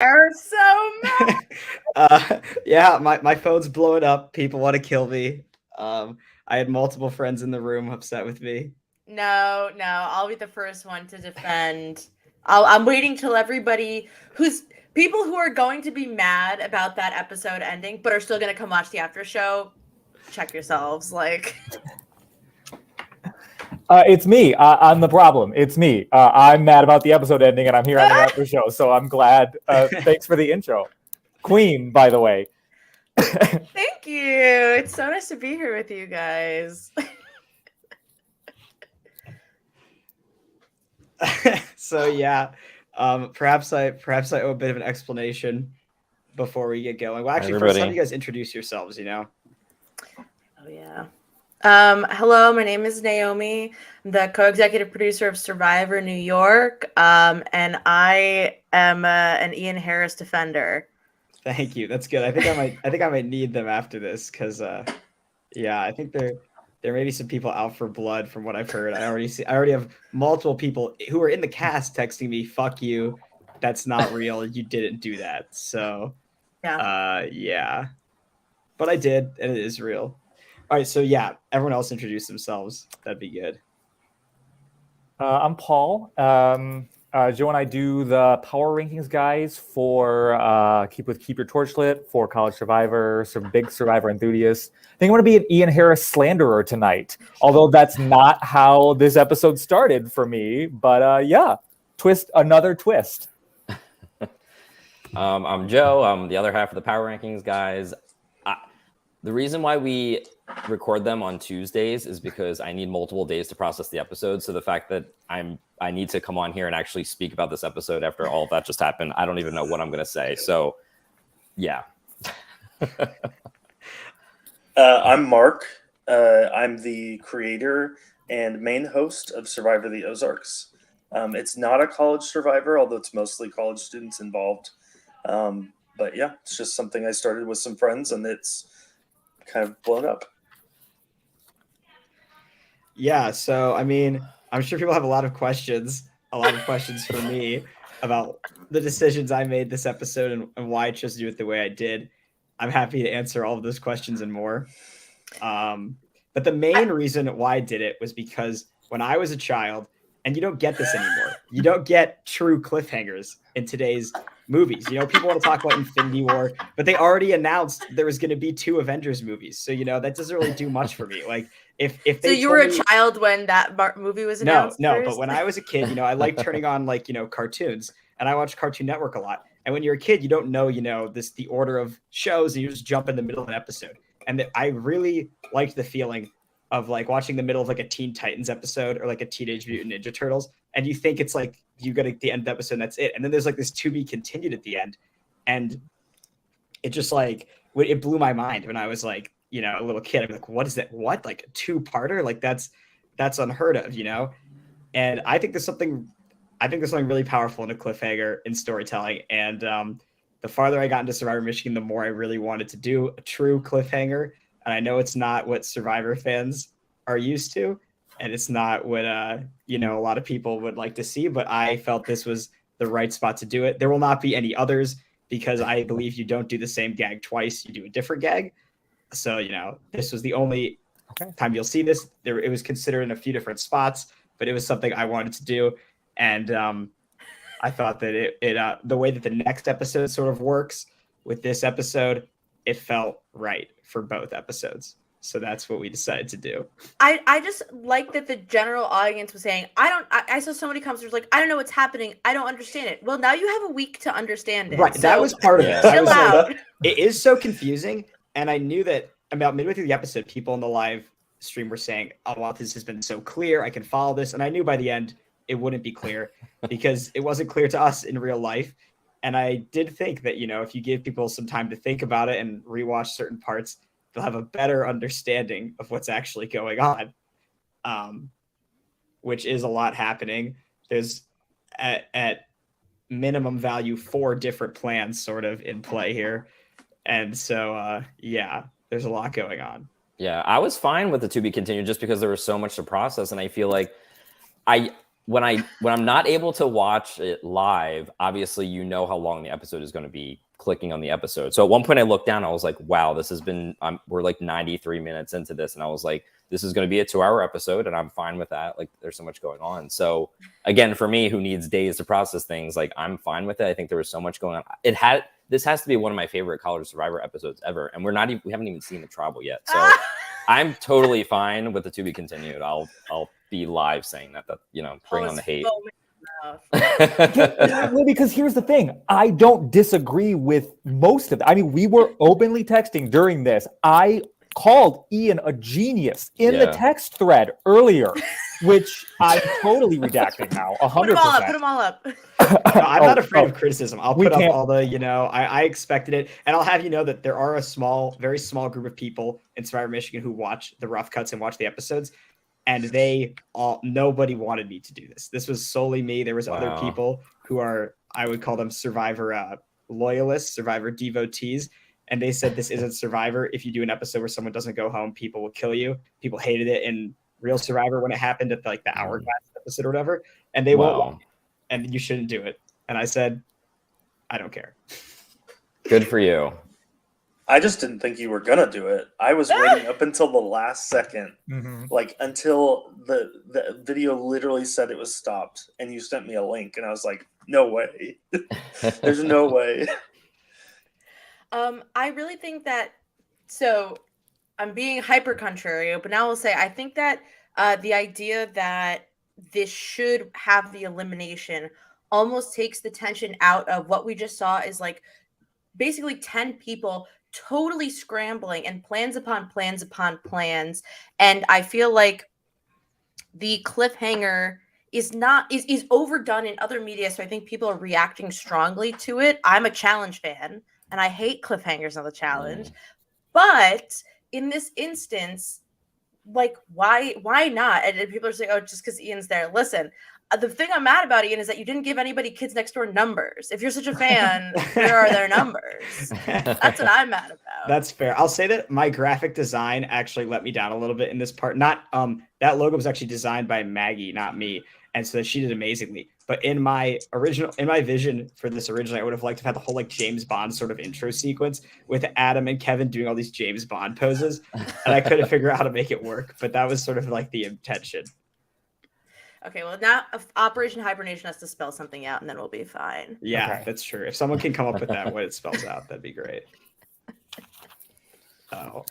They're so mad. Yeah, my phone's blowing up. People want to kill me. I had multiple friends in the room upset with me. No, no, I'll be the first one to defend. I'm waiting till everybody who's people who are going to be mad about that episode ending, but are still going to come watch the after show. Check yourselves, like. It's me. I'm the problem. It's me. I'm mad about the episode ending, and I'm here on the after show. So I'm glad. Thanks for the intro, Queen. By the way. Thank you. It's so nice to be here with you guys. So yeah, perhaps I owe a bit of an explanation before we get going. Well, actually, first, how do you guys introduce yourselves? Oh yeah. Hello, my name is Naomi. I'm the co-executive producer of Survivor New York, and I am an Ian Harris defender. Thank you. That's good. I think I might need them after this because, yeah, I think there may be some people out for blood from what I've heard. I already have multiple people who are in the cast texting me, "Fuck you, that's not real. You didn't do that." So, yeah, but I did, and it is real. All right, so yeah, everyone else introduce themselves. That'd be good. I'm Paul. Joe and I do the power rankings guys for Keep Your Torch Lit, for College Survivor, some big Survivor enthusiasts. I think I'm going to be an Ian Harris slanderer tonight, although that's not how this episode started for me. But yeah, another twist. I'm Joe. I'm the other half of the power rankings guys. The reason why we record them on Tuesdays is because I need multiple days to process the episode. So the fact that I need to come on here and actually speak about this episode after all of that just happened, I don't even know what I'm going to say. So, yeah. I'm Mark. I'm the creator and main host of Survivor the Ozarks. It's not a college Survivor, although it's mostly college students involved. But yeah, it's just something I started with some friends, and it's kind of blown up. Yeah, so I mean, I'm sure people have a lot of questions for me about the decisions I made this episode and why I chose to do it the way I did. I'm happy to answer all of those questions and more. But the main reason why I did it was because when I was a child, and you don't get this anymore, you don't get true cliffhangers in today's movies. You know, people want to talk about Infinity War, but they already announced there was going to be 2 Avengers movies. So, you know, that doesn't really do much for me. Like if they So you were a child when that movie was announced? No, but when I was a kid, you know, I liked turning on like, you know, cartoons, and I watched Cartoon Network a lot. And when you're a kid, you don't know, you know, the order of shows, and you just jump in the middle of an episode. And I really liked the feeling of like watching the middle of like a Teen Titans episode or like a Teenage Mutant Ninja Turtles, and you think it's like you get at the end of the episode and that's it, and then there's like this to be continued at the end, and it just like it blew my mind when I was like, you know, a little kid. I'm like, what is that? What, like a 2-parter? Like that's unheard of, you know. And I think there's something really powerful in a cliffhanger in storytelling, and the farther I got into Survivor Michigan, the more I really wanted to do a true cliffhanger. And I know it's not what Survivor fans are used to, and it's not what you know, a lot of people would like to see, but I felt this was the right spot to do it. There will not be any others because I believe you don't do the same gag twice, you do a different gag. So, you know, this was the only time you'll see this. It was considered in a few different spots, but it was something I wanted to do. And I thought that it the way that the next episode sort of works with this episode, it felt right for both episodes. So that's what we decided to do. I just like that the general audience was saying, I saw so many comments like, I don't know what's happening. I don't understand it. Well, now you have a week to understand it. Right. So that was part of it. Chill out. Like, it is so confusing. And I knew that about midway through the episode, people in the live stream were saying, oh, wow, this has been so clear. I can follow this. And I knew by the end it wouldn't be clear because it wasn't clear to us in real life. And I did think that, you know, if you give people some time to think about it and rewatch certain parts, they'll have a better understanding of what's actually going on, which is a lot happening. There's at minimum value 4 different plans sort of in play here. And so, yeah, there's a lot going on. Yeah, I was fine with the to be continued just because there was so much to process. And I feel like when I'm not able to watch it live, obviously you know how long the episode is going to be clicking on the episode. So at one point I looked down, I was like, wow, this has been, we're like 93 minutes into this. And I was like, this is going to be a 2-hour episode and I'm fine with that. Like there's so much going on. So again, for me who needs days to process things, like I'm fine with it. I think there was so much going on. This has to be one of my favorite College Survivor episodes ever. And we haven't even seen the tribal yet. So I'm totally fine with the to be continued. I'll be live saying that bring on the hate. Well, because here's the thing. I don't disagree with most of it. I mean, we were openly texting during this. I called Ian a genius in the text thread earlier, which I'm totally redacting now. 100%. Put them all up. I'm not afraid of criticism. I'll put up all the, I expected it. And I'll have you know that there are a very small group of people in Survivor Michigan who watch the rough cuts and watch the episodes. And nobody wanted me to do this. This was solely me. There was other people who are, I would call them Survivor loyalists, Survivor devotees. And they said, this isn't Survivor. If you do an episode where someone doesn't go home, people will kill you. People hated it in real Survivor when it happened at the Hourglass episode or whatever. And they won't. And you shouldn't do it. And I said, I don't care. Good for you. I just didn't think you were gonna do it. I was waiting up until the last second, until the video literally said it was stopped, and you sent me a link, and I was like, "No way! There's no way." I really think that. So, I'm being hyper contrario, but now I'll say I think that the idea that this should have the elimination almost takes the tension out of what we just saw is basically 10 people totally scrambling and plans upon plans upon plans. And I feel like the cliffhanger is overdone in other media. So I think people are reacting strongly to it. I'm a challenge fan and I hate cliffhangers on the challenge. But in this instance, why not? And people are saying, oh, just because Ian's there. Listen, the thing I'm mad about, Ian, is that you didn't give anybody Kids Next Door numbers. If you're such a fan, where are their numbers? That's what I'm mad about. That's fair. I'll say that my graphic design actually let me down a little bit in this part. Not that logo was actually designed by Maggie, not me, and so she did amazingly. But in my vision for this originally, I would have liked to have the whole James Bond sort of intro sequence with Adam and Kevin doing all these James Bond poses, and I couldn't figure out how to make it work. But that was sort of the intention. Okay, well, now Operation Hibernation has to spell something out, and then we'll be fine. Yeah, That's true. If someone can come up with that, what it spells out, that'd be great.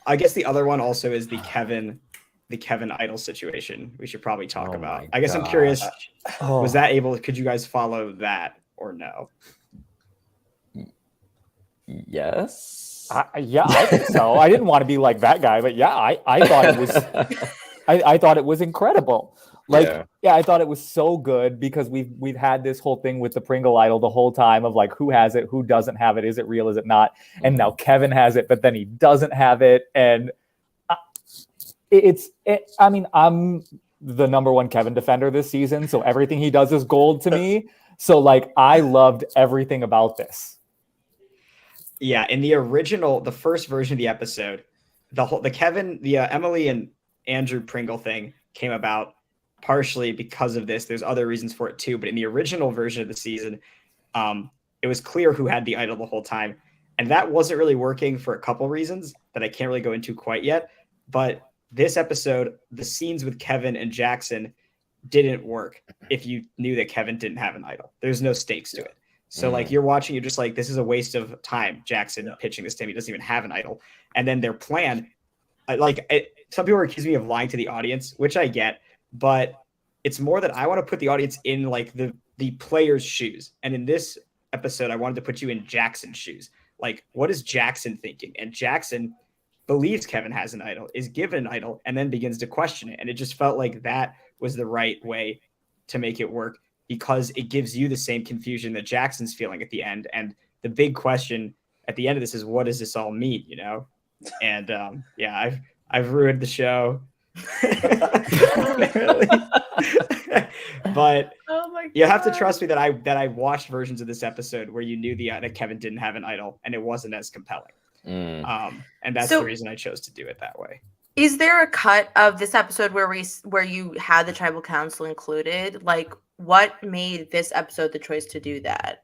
I guess the other one also is the Kevin Idol situation. We should probably talk about. I guess I'm curious. Could you guys follow that or no? Yes. I think so. I didn't want to be like that guy, but I thought it was. I thought it was incredible. I thought it was so good because we've had this whole thing with the Pringle Idol the whole time of who has it, who doesn't have it, is it real, is it not? And now Kevin has it, but then he doesn't have it, and I'm the number one Kevin defender this season, so everything he does is gold to me. So I loved everything about this. Yeah, in the first version of the episode, the Emily and Andrew Pringle thing came about partially because of this. There's other reasons for it too, but in the original version of the season, it was clear who had the idol the whole time, and that wasn't really working for a couple reasons that I can't really go into quite yet. But this episode, the scenes with Kevin and Jackson didn't work if you knew that Kevin didn't have an idol. There's no stakes to it. So you're watching, you're just this is a waste of time. Jackson pitching this to him, he doesn't even have an idol. And then their plan, some people accuse me of lying to the audience, which I get, but it's more that I want to put the audience in the player's shoes. And in this episode, I wanted to put you in Jackson's shoes. What is Jackson thinking? And Jackson believes Kevin has an idol, is given an idol, and then begins to question it. And it just felt like that was the right way to make it work, because it gives you the same confusion that Jackson's feeling at the end. And the big question at the end of this is, what does this all mean? And I've ruined the show. But you have to trust me that I watched versions of this episode where you knew that Kevin didn't have an idol, and it wasn't as compelling. And that's the reason I chose to do it that way. Is there a cut of this episode where you had the tribal council included? Like, what made this episode the choice to do that?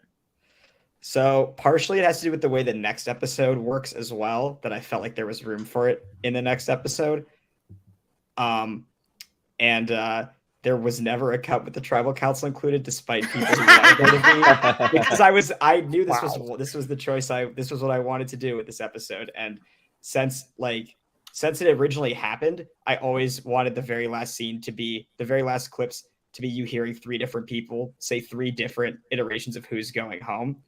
So partially it has to do with the way the next episode works as well, that I felt like there was room for it in the next episode. And there was never a cut with the tribal council included, despite people who wanted there to be, because I knew this was the choice. This was what I wanted to do with this episode. And since it originally happened, I always wanted the very last scene to be the very last clips to be you hearing 3 different people say 3 different iterations of who's going home.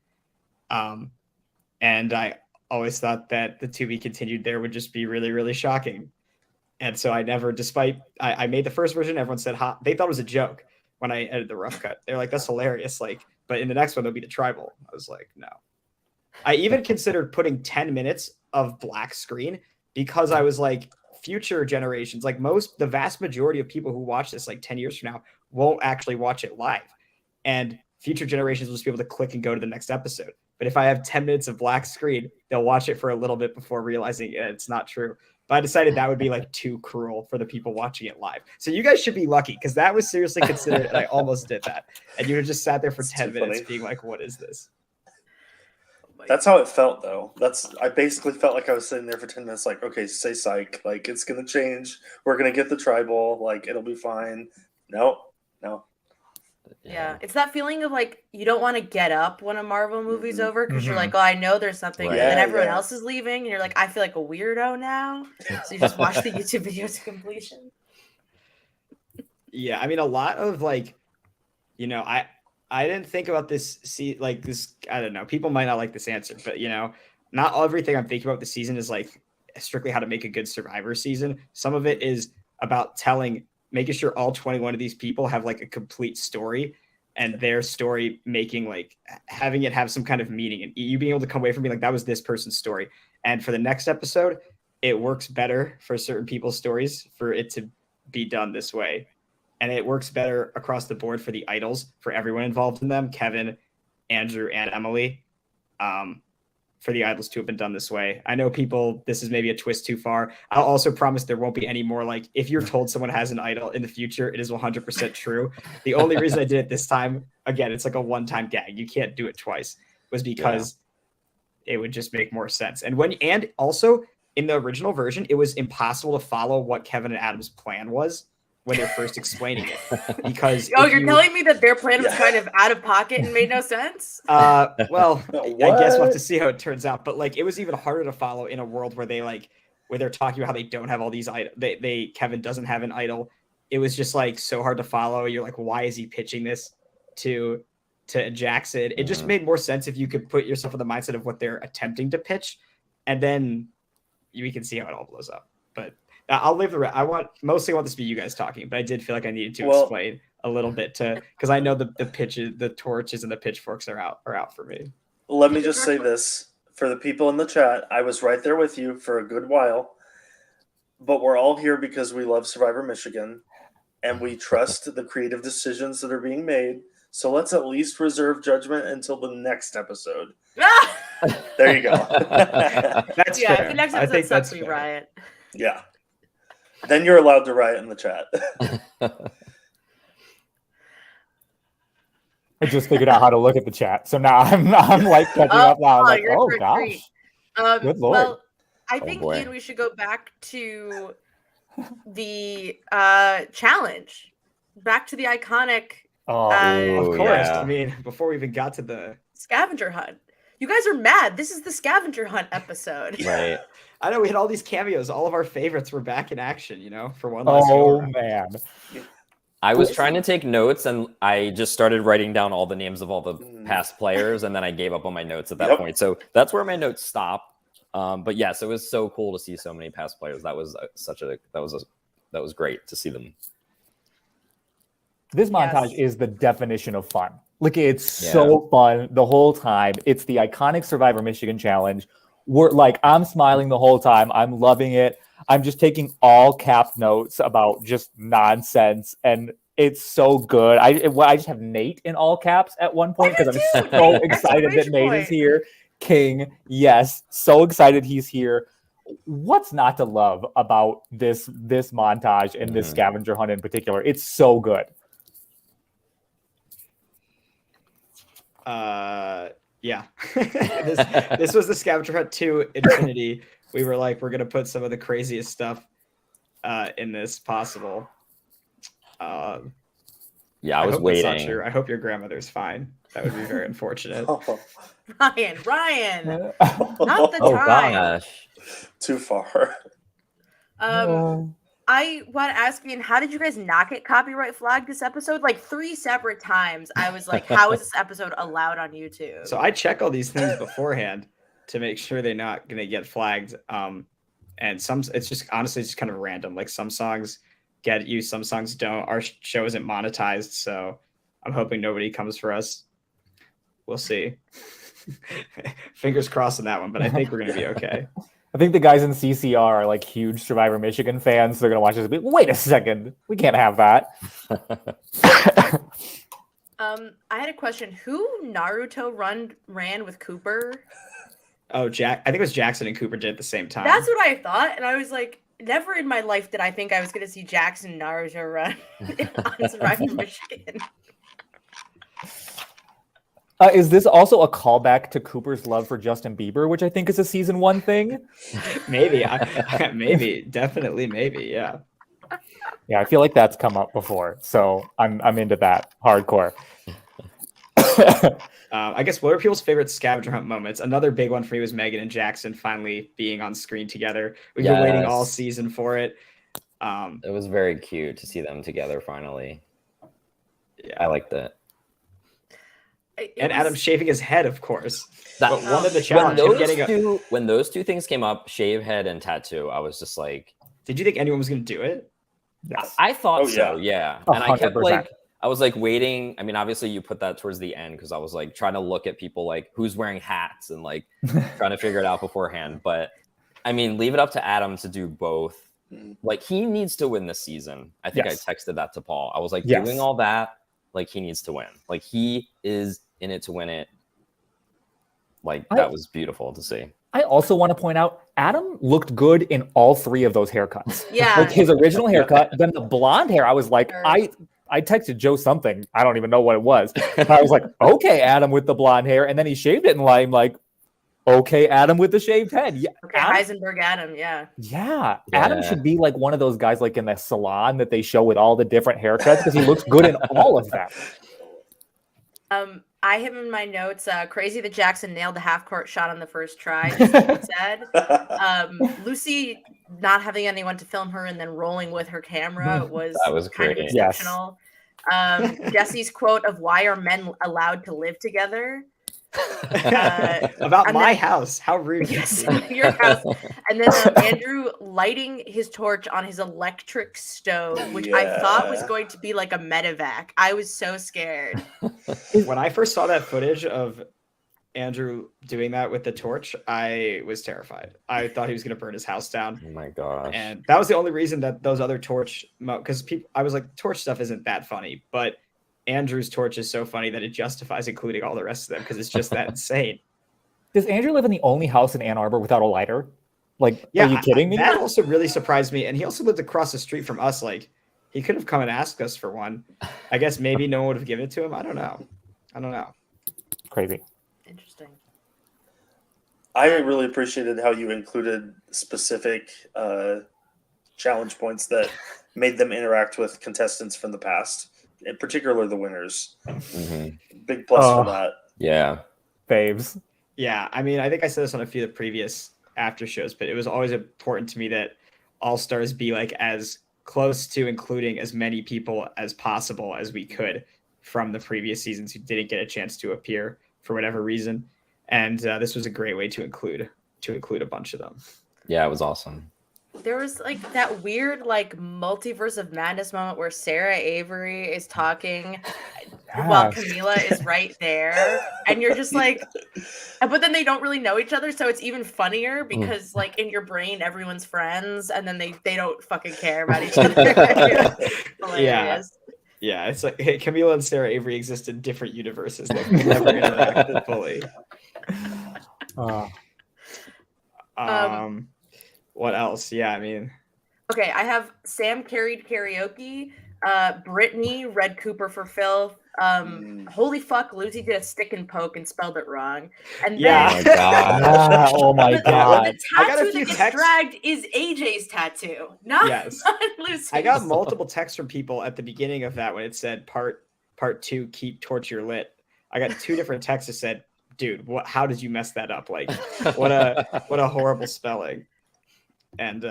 And I always thought that the to be continued there would just be really, really shocking. And so I never, despite I made the first version, everyone said they thought it was a joke when I edited the rough cut. They're like, that's hilarious. Like, but in the next one, there'll be the tribal. I was like, no. I even considered putting 10 minutes of black screen because I was like, future generations, like the vast majority of people who watch this like 10 years from now won't actually watch it live. And future generations will just be able to click and go to the next episode. But if I have 10 minutes of black screen, they'll watch it for a little bit before realizing it's not true. But I decided that would be like too cruel for the people watching it live. So you guys should be lucky because that was seriously considered, and I almost did that. And you just sat there for 10 minutes being like, what is this? That's how it felt, though. I basically felt like I was sitting there for 10 minutes, like, okay, say psych. Like, it's going to change. We're going to get the tribal. Like, it'll be fine. No. Yeah, it's that feeling of like you don't want to get up when a Marvel movie's over because you're Mhm. like, oh, I know there's something, Right. and then Yeah, everyone yeah. else is leaving, and you're like, I feel like a weirdo now. So you just watch the YouTube video to completion. Yeah, I mean, a lot of like, I didn't think about this. I don't know. People might not like this answer, but not everything I'm thinking about the season is like strictly how to make a good Survivor season. Some of it is about making sure all 21 of these people have like a complete story, and their story making like having it have some kind of meaning, and you being able to come away from being like, that was this person's story. And for the next episode, it works better for certain people's stories for it to be done this way. And it works better across the board for the idols, for everyone involved in them, Kevin, Andrew, and Emily, for the idols to have been done this way. I know this is maybe a twist too far. I'll also promise there won't be any more like, if you're told someone has an idol in the future, it is 100% true. The only reason I did it this time, again, it's like a one-time gag. You can't do it twice, was because it would just make more sense. And also in the original version, it was impossible to follow what Kevin and Adam's plan was when they're first explaining it, because You're telling me that their plan was kind of out of pocket and made no sense? well, I guess we'll have What? to see how it turns out. But like, it was even harder to follow in a world where they're talking about how they don't have all these idols. Kevin doesn't have an idol. It was just like so hard to follow. You're like, why is he pitching this to Jackson? It just made more sense if you could put yourself in the mindset of what they're attempting to pitch, and then we can see how it all blows up. But I'll leave the rest. I mostly want this to be you guys talking, but I did feel like I needed to explain a little bit because I know the pitches, the torches, and the pitchforks are out for me. Let me just say this for the people in the chat. I was right there with you for a good while, but we're all here because we love Survivor Michigan and we trust the creative decisions that are being made. So let's at least reserve judgment until the next episode. There you go. That's Yeah, fair. the next I episode think sucks that's we fair. riot. Yeah. Then you're allowed to riot in the chat. I just figured out how to look at the chat, so now I'm like catching up now. I'm like, you're oh for a gosh, treat. Good Lord. Well, I Oh, think, boy. Ian, we should go back to the challenge. Back to the iconic oh, Of Ooh, course. yeah. I mean, before we even got to the, scavenger hunt. You guys are mad. This is the scavenger hunt episode. Right. I know we had all these cameos. All of our favorites were back in action, for one last go oh around. man, I was trying to take notes and I just started writing down all the names of all the past players, and then I gave up on my notes at that Yep. point. So that's where my notes stop. But yes, it was so cool to see so many past players. That was that was great to see them. this montage Yes. is the definition of fun. Like, it's so fun the whole time. It's the iconic Survivor Michigan challenge. I'm smiling the whole time. I'm loving it. I'm just taking all cap notes about just nonsense, and it's so good. I just have Nate in all caps at one point because I'm so excited that Nate is here. King, yes, so excited he's here. what's not to love about this montage and this scavenger hunt in particular? It's so good. Yeah. This was the Scavenger Hunt 2 Infinity. We were like, we're gonna put some of the craziest stuff in this possible. Yeah, I was hope waiting. That's not true. I hope your grandmother's fine. That would be very unfortunate. Ryan, not the Oh time. gosh. Too far. I want to ask you, how did you guys not get copyright flagged this episode? Like 3 separate times. I was like, how is this episode allowed on YouTube? So I check all these things beforehand to make sure they're not gonna get flagged. And some, it's just honestly just kind of random. Like some songs get used, some songs don't. Our show isn't monetized, so I'm hoping nobody comes for us. We'll see. Fingers crossed on that one, but I think we're gonna be okay. I think the guys in CCR are like huge Survivor Michigan fans. So they're gonna watch this and be, wait a second, we can't have that. I had a question. Who Naruto ran with Cooper? Oh, I think it was Jackson and Cooper did at the same time. That's what I thought, and I was like, never in my life did I think I was going to see Jackson and Naruto run on Survivor Michigan. Is this also a callback to Cooper's love for Justin Bieber, which I think is a season 1 thing? Maybe, maybe, definitely, maybe, yeah. Yeah, I feel like that's come up before, so I'm into that hardcore. I guess what are people's favorite scavenger hunt moments? Another big one for me was Megan and Jackson finally being on screen together. We've been waiting all season for it. It was very cute to see them together finally. Yeah. I liked it. And Adam shaving his head, of course. That, but one of the challenges. When those two things came up, shave head and tattoo, I was just like, did you think anyone was going to do it? Yes. I thought so, yeah. And I kept 100%. like, I was like waiting. I mean, obviously you put that towards the end because I was like trying to look at people like who's wearing hats and like trying to figure it out beforehand. But I mean, leave it up to Adam to do both. Like he needs to win this season. I think I texted that to Paul. I was like, doing all that, like he needs to win. Like he is in it to win it. Like that was beautiful to see. I also want to point out Adam looked good in all 3 of those haircuts. Yeah. Like his original haircut, then the blonde hair, I was like, I texted Joe something. I don't even know what it was. But I was like, okay, Adam with the blonde hair. And then he shaved it and I'm like, okay, Adam with the shaved head. Yeah, okay, Heisenberg Adam, yeah. Yeah. Adam should be like one of those guys like in the salon that they show with all the different haircuts because he looks good in all of them. I have in my notes, crazy that Jackson nailed the half-court shot on the first try, just like you said. Lucy not having anyone to film her and then rolling with her camera was kind of exceptional. Yes. Jesse's quote of why are men allowed to live together? About my house. How rude. Yes, your house. And then Andrew lighting his torch on his electric stove, which I thought was going to be like a medevac. I was so scared. When I first saw that footage of Andrew doing that with the torch, I was terrified. I thought he was going to burn his house down. Oh my gosh. And that was the only reason that those other torch, because I was like, torch stuff isn't that funny, but Andrew's torch is so funny that it justifies including all the rest of them because it's just that insane. Does Andrew live in the only house in Ann Arbor without a lighter? Like, are you kidding me? That also really surprised me. And he also lived across the street from us. Like, he could have come and asked us for one. I guess maybe no one would have given it to him. I don't know. Crazy. Interesting. I really appreciated how you included specific challenge points that made them interact with contestants from the past, in particular the winners. Big plus for that. Yeah. Faves. Yeah. I mean, I think I said this on a few of the previous after shows, but it was always important to me that All Stars be like as close to including as many people as possible as we could from the previous seasons who didn't get a chance to appear for whatever reason. And this was a great way to include a bunch of them. Yeah, it was awesome. There was like that weird like multiverse of madness moment where Sarah Avery is talking while Camila is right there, and you're just like, but then they don't really know each other, so it's even funnier because like in your brain everyone's friends, and then they don't fucking care about each other. Hilarious. Yeah, it's like Camila and Sarah Avery exist in different universes that never interacted fully. What else? Yeah, I mean, Okay, I have Sam carried karaoke, Brittany, Red Cooper for Phil. Holy fuck, Lucy did a stick and poke and spelled it wrong. And Yeah. Oh my god. Yeah, oh my the, god. the I got a tattoo few that gets texts- dragged is AJ's tattoo, not, Yes. not Lucy's. I got multiple texts from people at the beginning of that when it said part 2, keep torture lit. I got 2 different texts that said, dude, how did you mess that up? Like, what a horrible spelling. And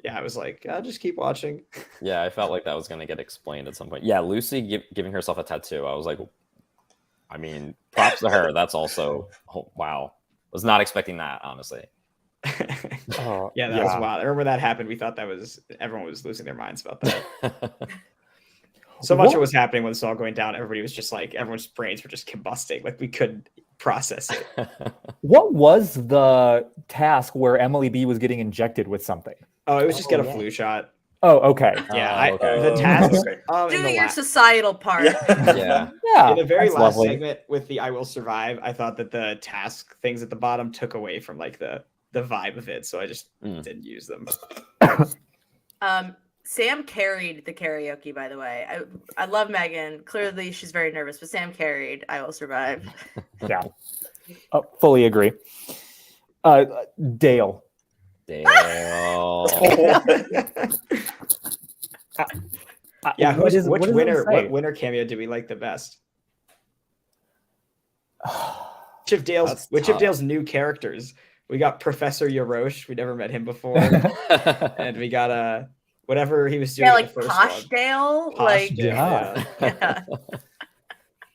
yeah, I was like, I'll just keep watching. Yeah, I felt like that was going to get explained at some point. Yeah, Lucy giving herself a tattoo. I was like, I mean, props to her. That's also, wow. Was not expecting that, honestly. Oh, Yeah, that was wild. I remember when that happened. We thought everyone was losing their minds about that. So much What- was happening when this was all going down. Everybody was just like, everyone's brains were just combusting. Like we couldn't process it. What was the task where Emily B was getting injected with something? Oh, it was just get a yeah. flu shot. Oh, okay. Yeah, okay. the task. Okay. In Do the your la- societal part. Yeah. Yeah. Yeah. in the very that's last lovely. segment with the I Will Survive, I thought that the task things at the bottom took away from like the vibe of it, so I just didn't use them. Sam carried the karaoke, by the way. I love Megan. Clearly, she's very nervous, but Sam carried I Will Survive. Yeah. Fully agree. Dale. Dale. Yeah, What is- which what does it winner? say? What winner cameo do we like the best? Which of Dale's That's which of tough. Dale's new characters? We got Professor Yarosh. We never met him before, and we got whatever he was doing. Yeah, in like the first Posh one. Dale. Posh Like, Dale, Yeah. yeah.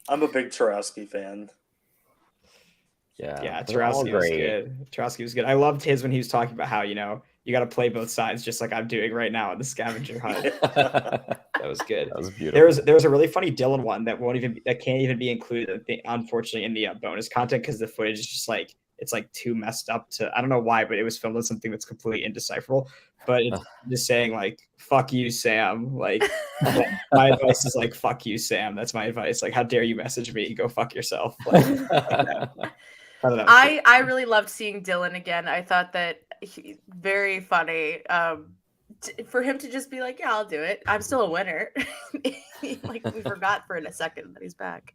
I'm a big Tarowski fan. Yeah, they're all Tarowski was great. good. Tarowski was good. I loved his when he was talking about how you got to play both sides, just like I'm doing right now in the scavenger hunt. That was good. That was beautiful. There was a really funny Dylan one that can't even be included, unfortunately, in the bonus content because the footage is just like it's like too messed up to. I don't know why, but it was filmed with something that's completely indecipherable. But it's just saying like "fuck you, Sam." Like my advice is like "fuck you, Sam." That's my advice. Like, how dare you message me? Go fuck yourself. Like, I don't know. I really loved seeing Dylan again. I thought that very funny. For him to just be like, "Yeah, I'll do it. I'm still a winner." Like we forgot for a second that he's back.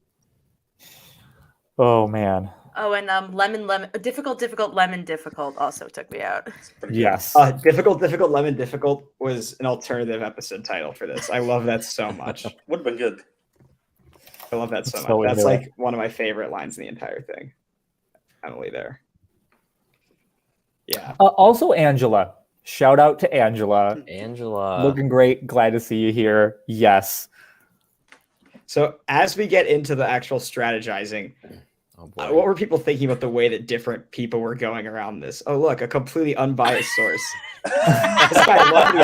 Oh man. Oh, and lemon difficult lemon difficult also took me out. Pretty good. Yes. difficult lemon difficult was an alternative episode title for this. I love that so much. Would have been good. I love that so much. So That's into like one of my favorite lines in the entire thing. Emily there. Yeah. Also, Angela. Shout out to Angela. Angela. Looking great. Glad to see you here. Yes. So as we get into the actual strategizing, Oh, boy. what were people thinking about the way that different people were going around this? Oh, look, a completely unbiased source. This guy loved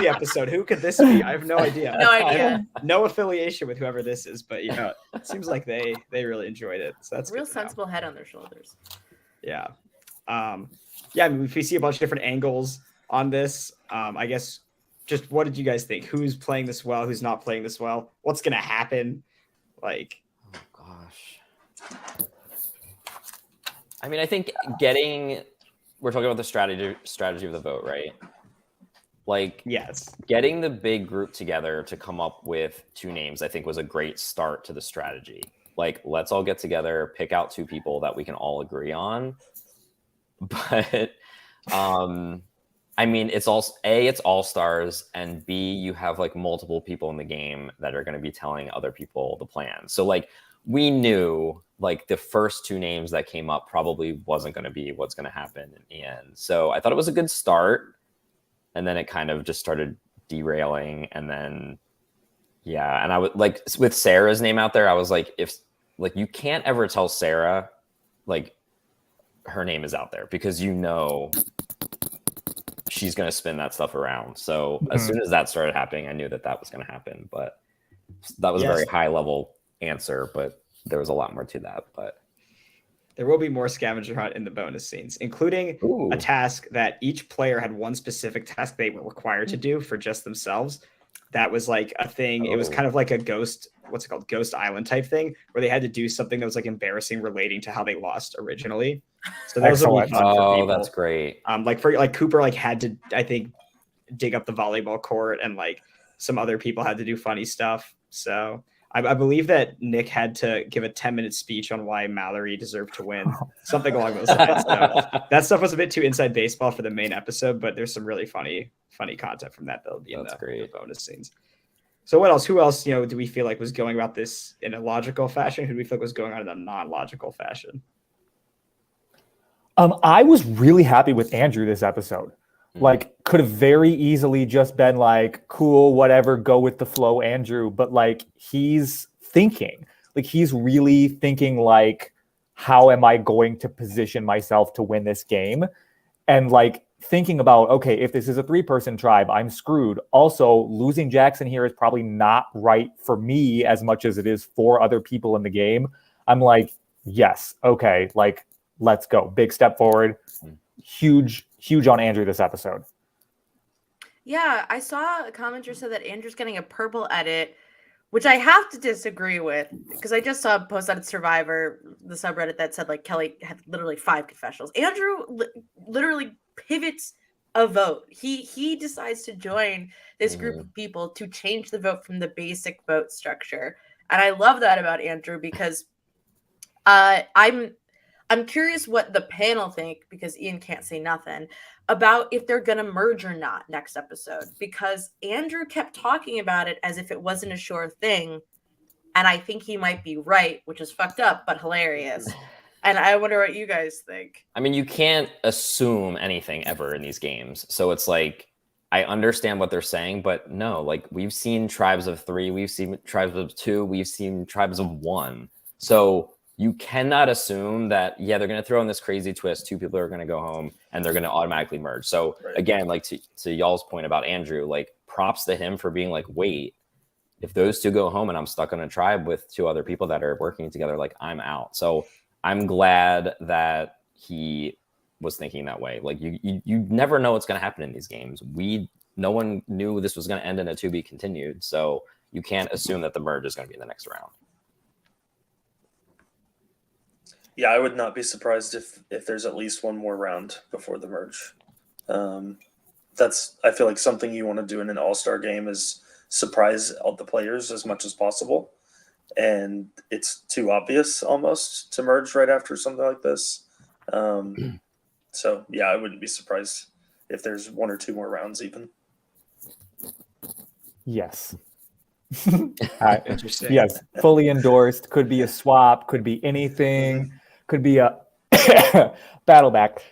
the episode. Who could this be? I have no idea. No I idea. have no affiliation with whoever this is, but it seems like they really enjoyed it. So that's Real good to know. sensible head on their shoulders. Yeah. Yeah, I mean, we see a bunch of different angles on this. I guess just what did you guys think? Who's playing this well? Who's not playing this well? What's gonna happen? Like, Oh gosh. I mean, I think we're talking about the strategy of the vote, right? Like yes. getting the big group together to come up with 2 names, I think was a great start to the strategy. Like, let's all get together, pick out 2 people that we can all agree on. But I mean, it's all stars, and B, you have like multiple people in the game that are going to be telling other people the plan. So like we knew like the first 2 names that came up probably wasn't going to be what's going to happen in the end. So I thought it was a good start, and then it kind of just started derailing. And then yeah, and I would like with Sarah's name out there, I was like, if like you can't ever tell Sarah like her name is out there because she's going to spin that stuff around. So as soon as that started happening, I knew that was going to happen. But that was a very high level answer, but there was a lot more to that. But There will be more scavenger hunt in the bonus scenes, including a task that each player had one specific task they were required to do for just themselves. that was like a thing. It was kind of like a Ghost Island type thing where they had to do something that was like embarrassing relating to how they lost originally. So that was really fun for people. That's great. Like Cooper like had to, I think, dig up the volleyball court, and like some other people had to do funny stuff. So I believe that Nick had to give a 10-minute speech on why Mallory deserved to win, something along those lines. So that stuff was a bit too inside baseball for the main episode, but there's some really funny content from that that'll be in the bonus scenes. So what else? Who else, do we feel like was going about this in a logical fashion? Who do we feel like was going on in a non-logical fashion? I was really happy with Andrew this episode. Like, could have very easily just been like, cool, whatever, go with the flow, Andrew. But like, he's thinking, like, he's really thinking like, how am I going to position myself to win this game? And like thinking about, okay, if this is a 3-person tribe, I'm screwed. Also, losing Jackson here is probably not right for me as much as it is for other people in the game. I'm like, yes, okay, like, let's go. Big step forward. Huge on Andrew this episode. Yeah, I saw a commenter said that Andrew's getting a purple edit, which I have to disagree with, because I just saw a post on Survivor, the subreddit, that said like Kelly had literally 5 confessionals. Andrew literally pivots a vote. He decides to join this group of people to change the vote from the basic vote structure. And I love that about Andrew, because I'm curious what the panel think, because Ian can't say nothing, about if they're going to merge or not next episode, because Andrew kept talking about it as if it wasn't a sure thing. And I think he might be right, which is fucked up, but hilarious. And I wonder what you guys think. I mean, you can't assume anything ever in these games. So it's like, I understand what they're saying, but no, like, we've seen tribes of 3, we've seen tribes of 2, we've seen tribes of 1. So you cannot assume that, they're going to throw in this crazy twist, 2 people are going to go home and they're going to automatically merge. So again, like to y'all's point about Andrew, like, props to him for being like, wait, if those 2 go home and I'm stuck on a tribe with 2 other people that are working together, like, I'm out. So I'm glad that he was thinking that way. Like, you never know what's going to happen in these games. No one knew this was going to end in a to be continued. So you can't assume that the merge is going to be in the next round. Yeah, I would not be surprised if there's at least one more round before the merge. That's, I feel like, something you want to do in an all-star game is surprise all the players as much as possible. And it's too obvious almost to merge right after something like this. So yeah, I wouldn't be surprised if there's 1 or 2 more rounds even. Yes. Interesting. Yes, fully endorsed. Could be a swap, could be anything, could be a battle back.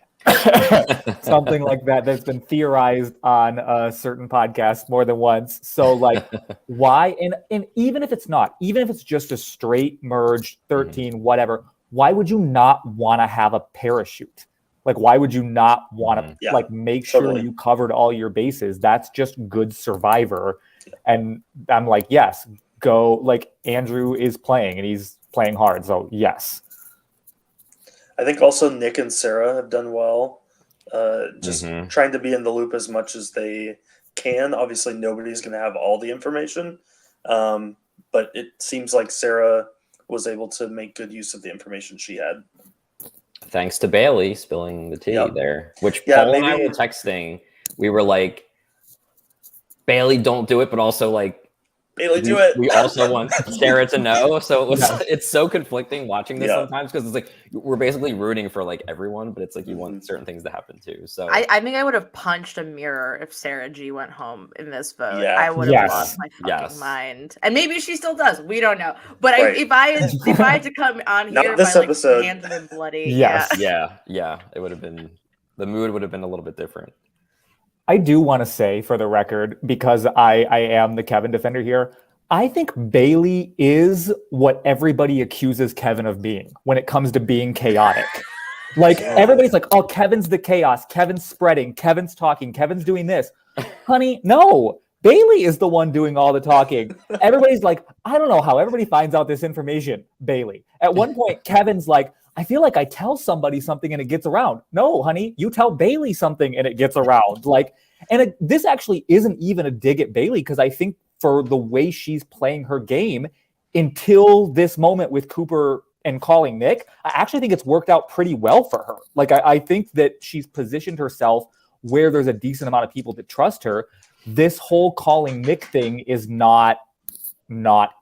Something like that that's been theorized on a certain podcast more than once. So like, why? And even if it's not, even if it's just a straight merge, 13, whatever, why would you not want to have a parachute? Like, why would you not want to like make sure you covered all your bases? That's just good Survivor. And I'm like, yes, go. Like, Andrew is playing and he's playing hard. So yes. I think also Nick and Sarah have done well. Just trying to be in the loop as much as they can. Obviously, nobody's going to have all the information. But it seems like Sarah was able to make good use of the information she had. Thanks to Bailey spilling the tea there, which Paul and I were texting. We were like, Bailey, don't do it, but also like, Bailey, do it. We also want Sarah to know. So it's so conflicting watching this sometimes, because it's like we're basically rooting for like everyone, but it's like you want certain things to happen too. So I think I would have punched a mirror if Sarah G went home in this vote. Yeah. I would have lost my fucking mind. And maybe she still does. We don't know. But if I had to come on here, not this episode, my hands have been bloody. Yes. Yeah. It would have been, the mood would have been a little bit different. I do want to say, for the record, because I am the Kevin defender here, I think Bailey is what everybody accuses Kevin of being when it comes to being chaotic. Like, everybody's like, oh, Kevin's the chaos. Kevin's spreading. Kevin's talking. Kevin's doing this. Honey, no. Bailey is the one doing all the talking. Everybody's like, I don't know how everybody finds out this information. Bailey. At one point, Kevin's like, I feel like I tell somebody something and it gets around. No, honey, you tell Bailey something and it gets around. Like, and this actually isn't even a dig at Bailey, because I think for the way she's playing her game until this moment with Cooper and calling Nick. I actually think it's worked out pretty well for her. Like, I think that she's positioned herself where there's a decent amount of people that trust her. This whole calling Nick thing is not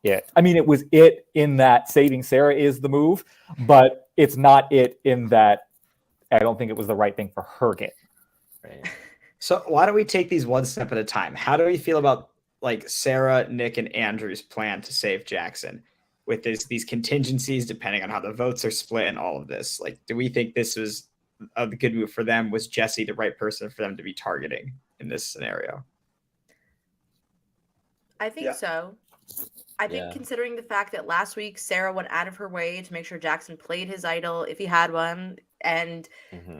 it. I mean, it was it in that saving Sarah is the move, but it's not it in that I don't think it was the right thing for her game. Right. So why don't we take these one step at a time? How do we feel about like Sarah, Nick, and Andrew's plan to save Jackson with these contingencies, depending on how the votes are split and all of this? Like, do we think this was a good move for them? Was Jesse the right person for them to be targeting in this scenario? I think Yeah. so. I think considering the fact that last week Sarah went out of her way to make sure Jackson played his idol if he had one, and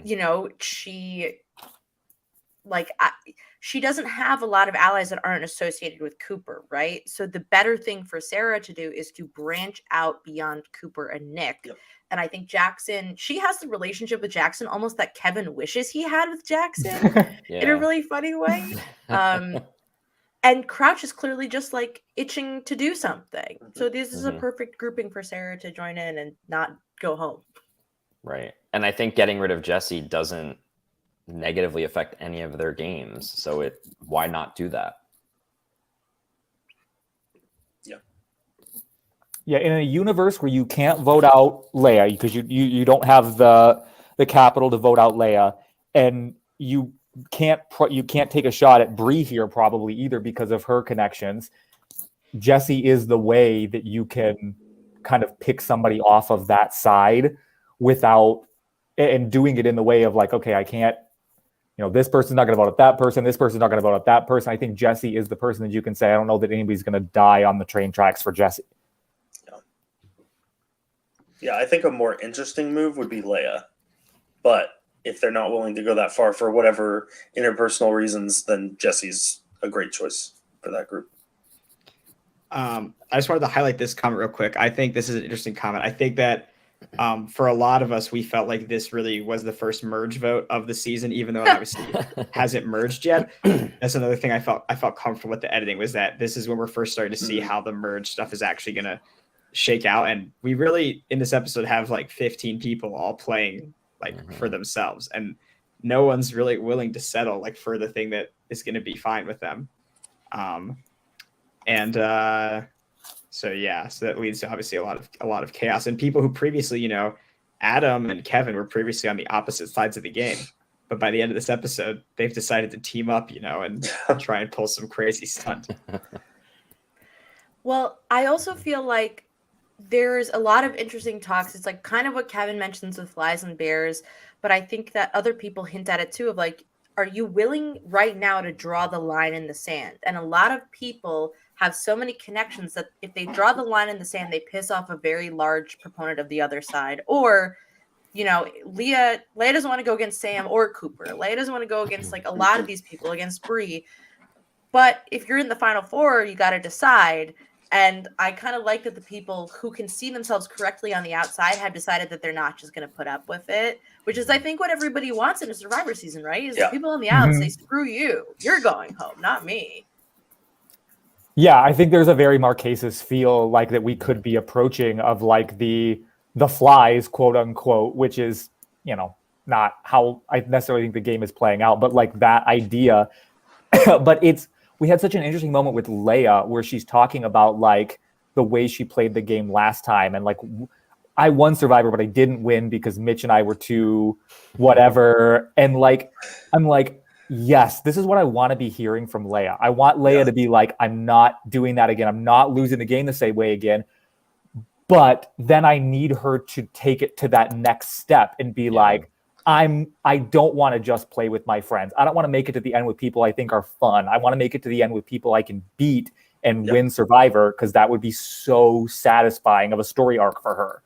you know, she doesn't have a lot of allies that aren't associated with Cooper, right? So the better thing for Sarah to do is to branch out beyond Cooper and Nick. Yep. And I think Jackson, she has the relationship with Jackson almost that Kevin wishes he had with Jackson in a really funny way. And Crouch is clearly just like itching to do something. So this is a perfect grouping for Sarah to join in and not go home. Right. And I think getting rid of Jesse doesn't negatively affect any of their games. So why not do that? Yeah, in a universe where you can't vote out Leia because you don't have the capital to vote out Leia, and you can't take a shot at Bree here probably either because of her connections. Jesse is the way that you can kind of pick somebody off of that side without and doing it in the way of like, okay, I can't, you know, this person's not going to vote at that person. This person's not going to vote at that person. I think Jesse is the person that you can say, I don't know that anybody's going to die on the train tracks for Jesse. Yeah, I think a more interesting move would be Leia. But if they're not willing to go that far for whatever interpersonal reasons, then Jesse's a great choice for that group. I just wanted to highlight this comment real quick. I think this is an interesting comment. I think that for a lot of us, we felt like this really was the first merge vote of the season, even though it obviously hasn't merged yet. That's another thing I felt comfortable with the editing, was that this is when we're first starting to see how the merge stuff is actually going to shake out. And we really, in this episode, have like 15 people all playing like for themselves, and no one's really willing to settle like for the thing that is going to be fine with them. So that leads to obviously a lot of chaos, and people who previously, you know, Adam and Kevin were previously on the opposite sides of the game, but by the end of this episode, they've decided to team up, you know, and try and pull some crazy stunt. Well, I also feel like there's a lot of interesting talks. It's like kind of what Kevin mentions with Flies and Bears, but I think that other people hint at it too, of like, are you willing right now to draw the line in the sand? And a lot of people have so many connections that if they draw the line in the sand, they piss off a very large proponent of the other side. Or, you know, Leia doesn't want to go against Sam or Cooper. Leia doesn't want to go against like a lot of these people, against Bree. But if you're in the final four, you got to decide. And I kind of like that the people who can see themselves correctly on the outside have decided that they're not just going to put up with it, which is, I think, what everybody wants in a Survivor season, right? Is the people on the outs say, screw you. You're going home, not me. Yeah, I think there's a very Marquesas feel like that we could be approaching of like the Flies, quote unquote, which is, you know, not how I necessarily think the game is playing out, but like that idea. But we had such an interesting moment with Leia where she's talking about like the way she played the game last time. And like, I won Survivor, but I didn't win because Mitch and I were too whatever. And like, I'm like, yes, this is what I want to be hearing from Leia. I want Leia to be like, I'm not doing that again. I'm not losing the game the same way again. But then I need her to take it to that next step and be like, I don't want to just play with my friends. I don't want to make it to the end with people I think are fun. I want to make it to the end with people I can beat and win Survivor, because that would be so satisfying of a story arc for her.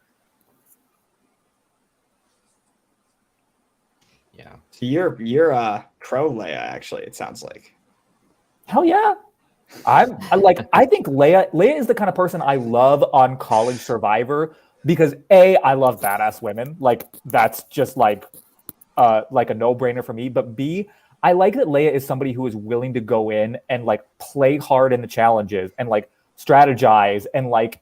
Yeah. So you're pro Leia, actually, it sounds like. Hell yeah. I think Leia is the kind of person I love on College Survivor because A, I love badass women. Like that's just like a no-brainer for me. But B, I like that Leia is somebody who is willing to go in and like play hard in the challenges and like strategize and like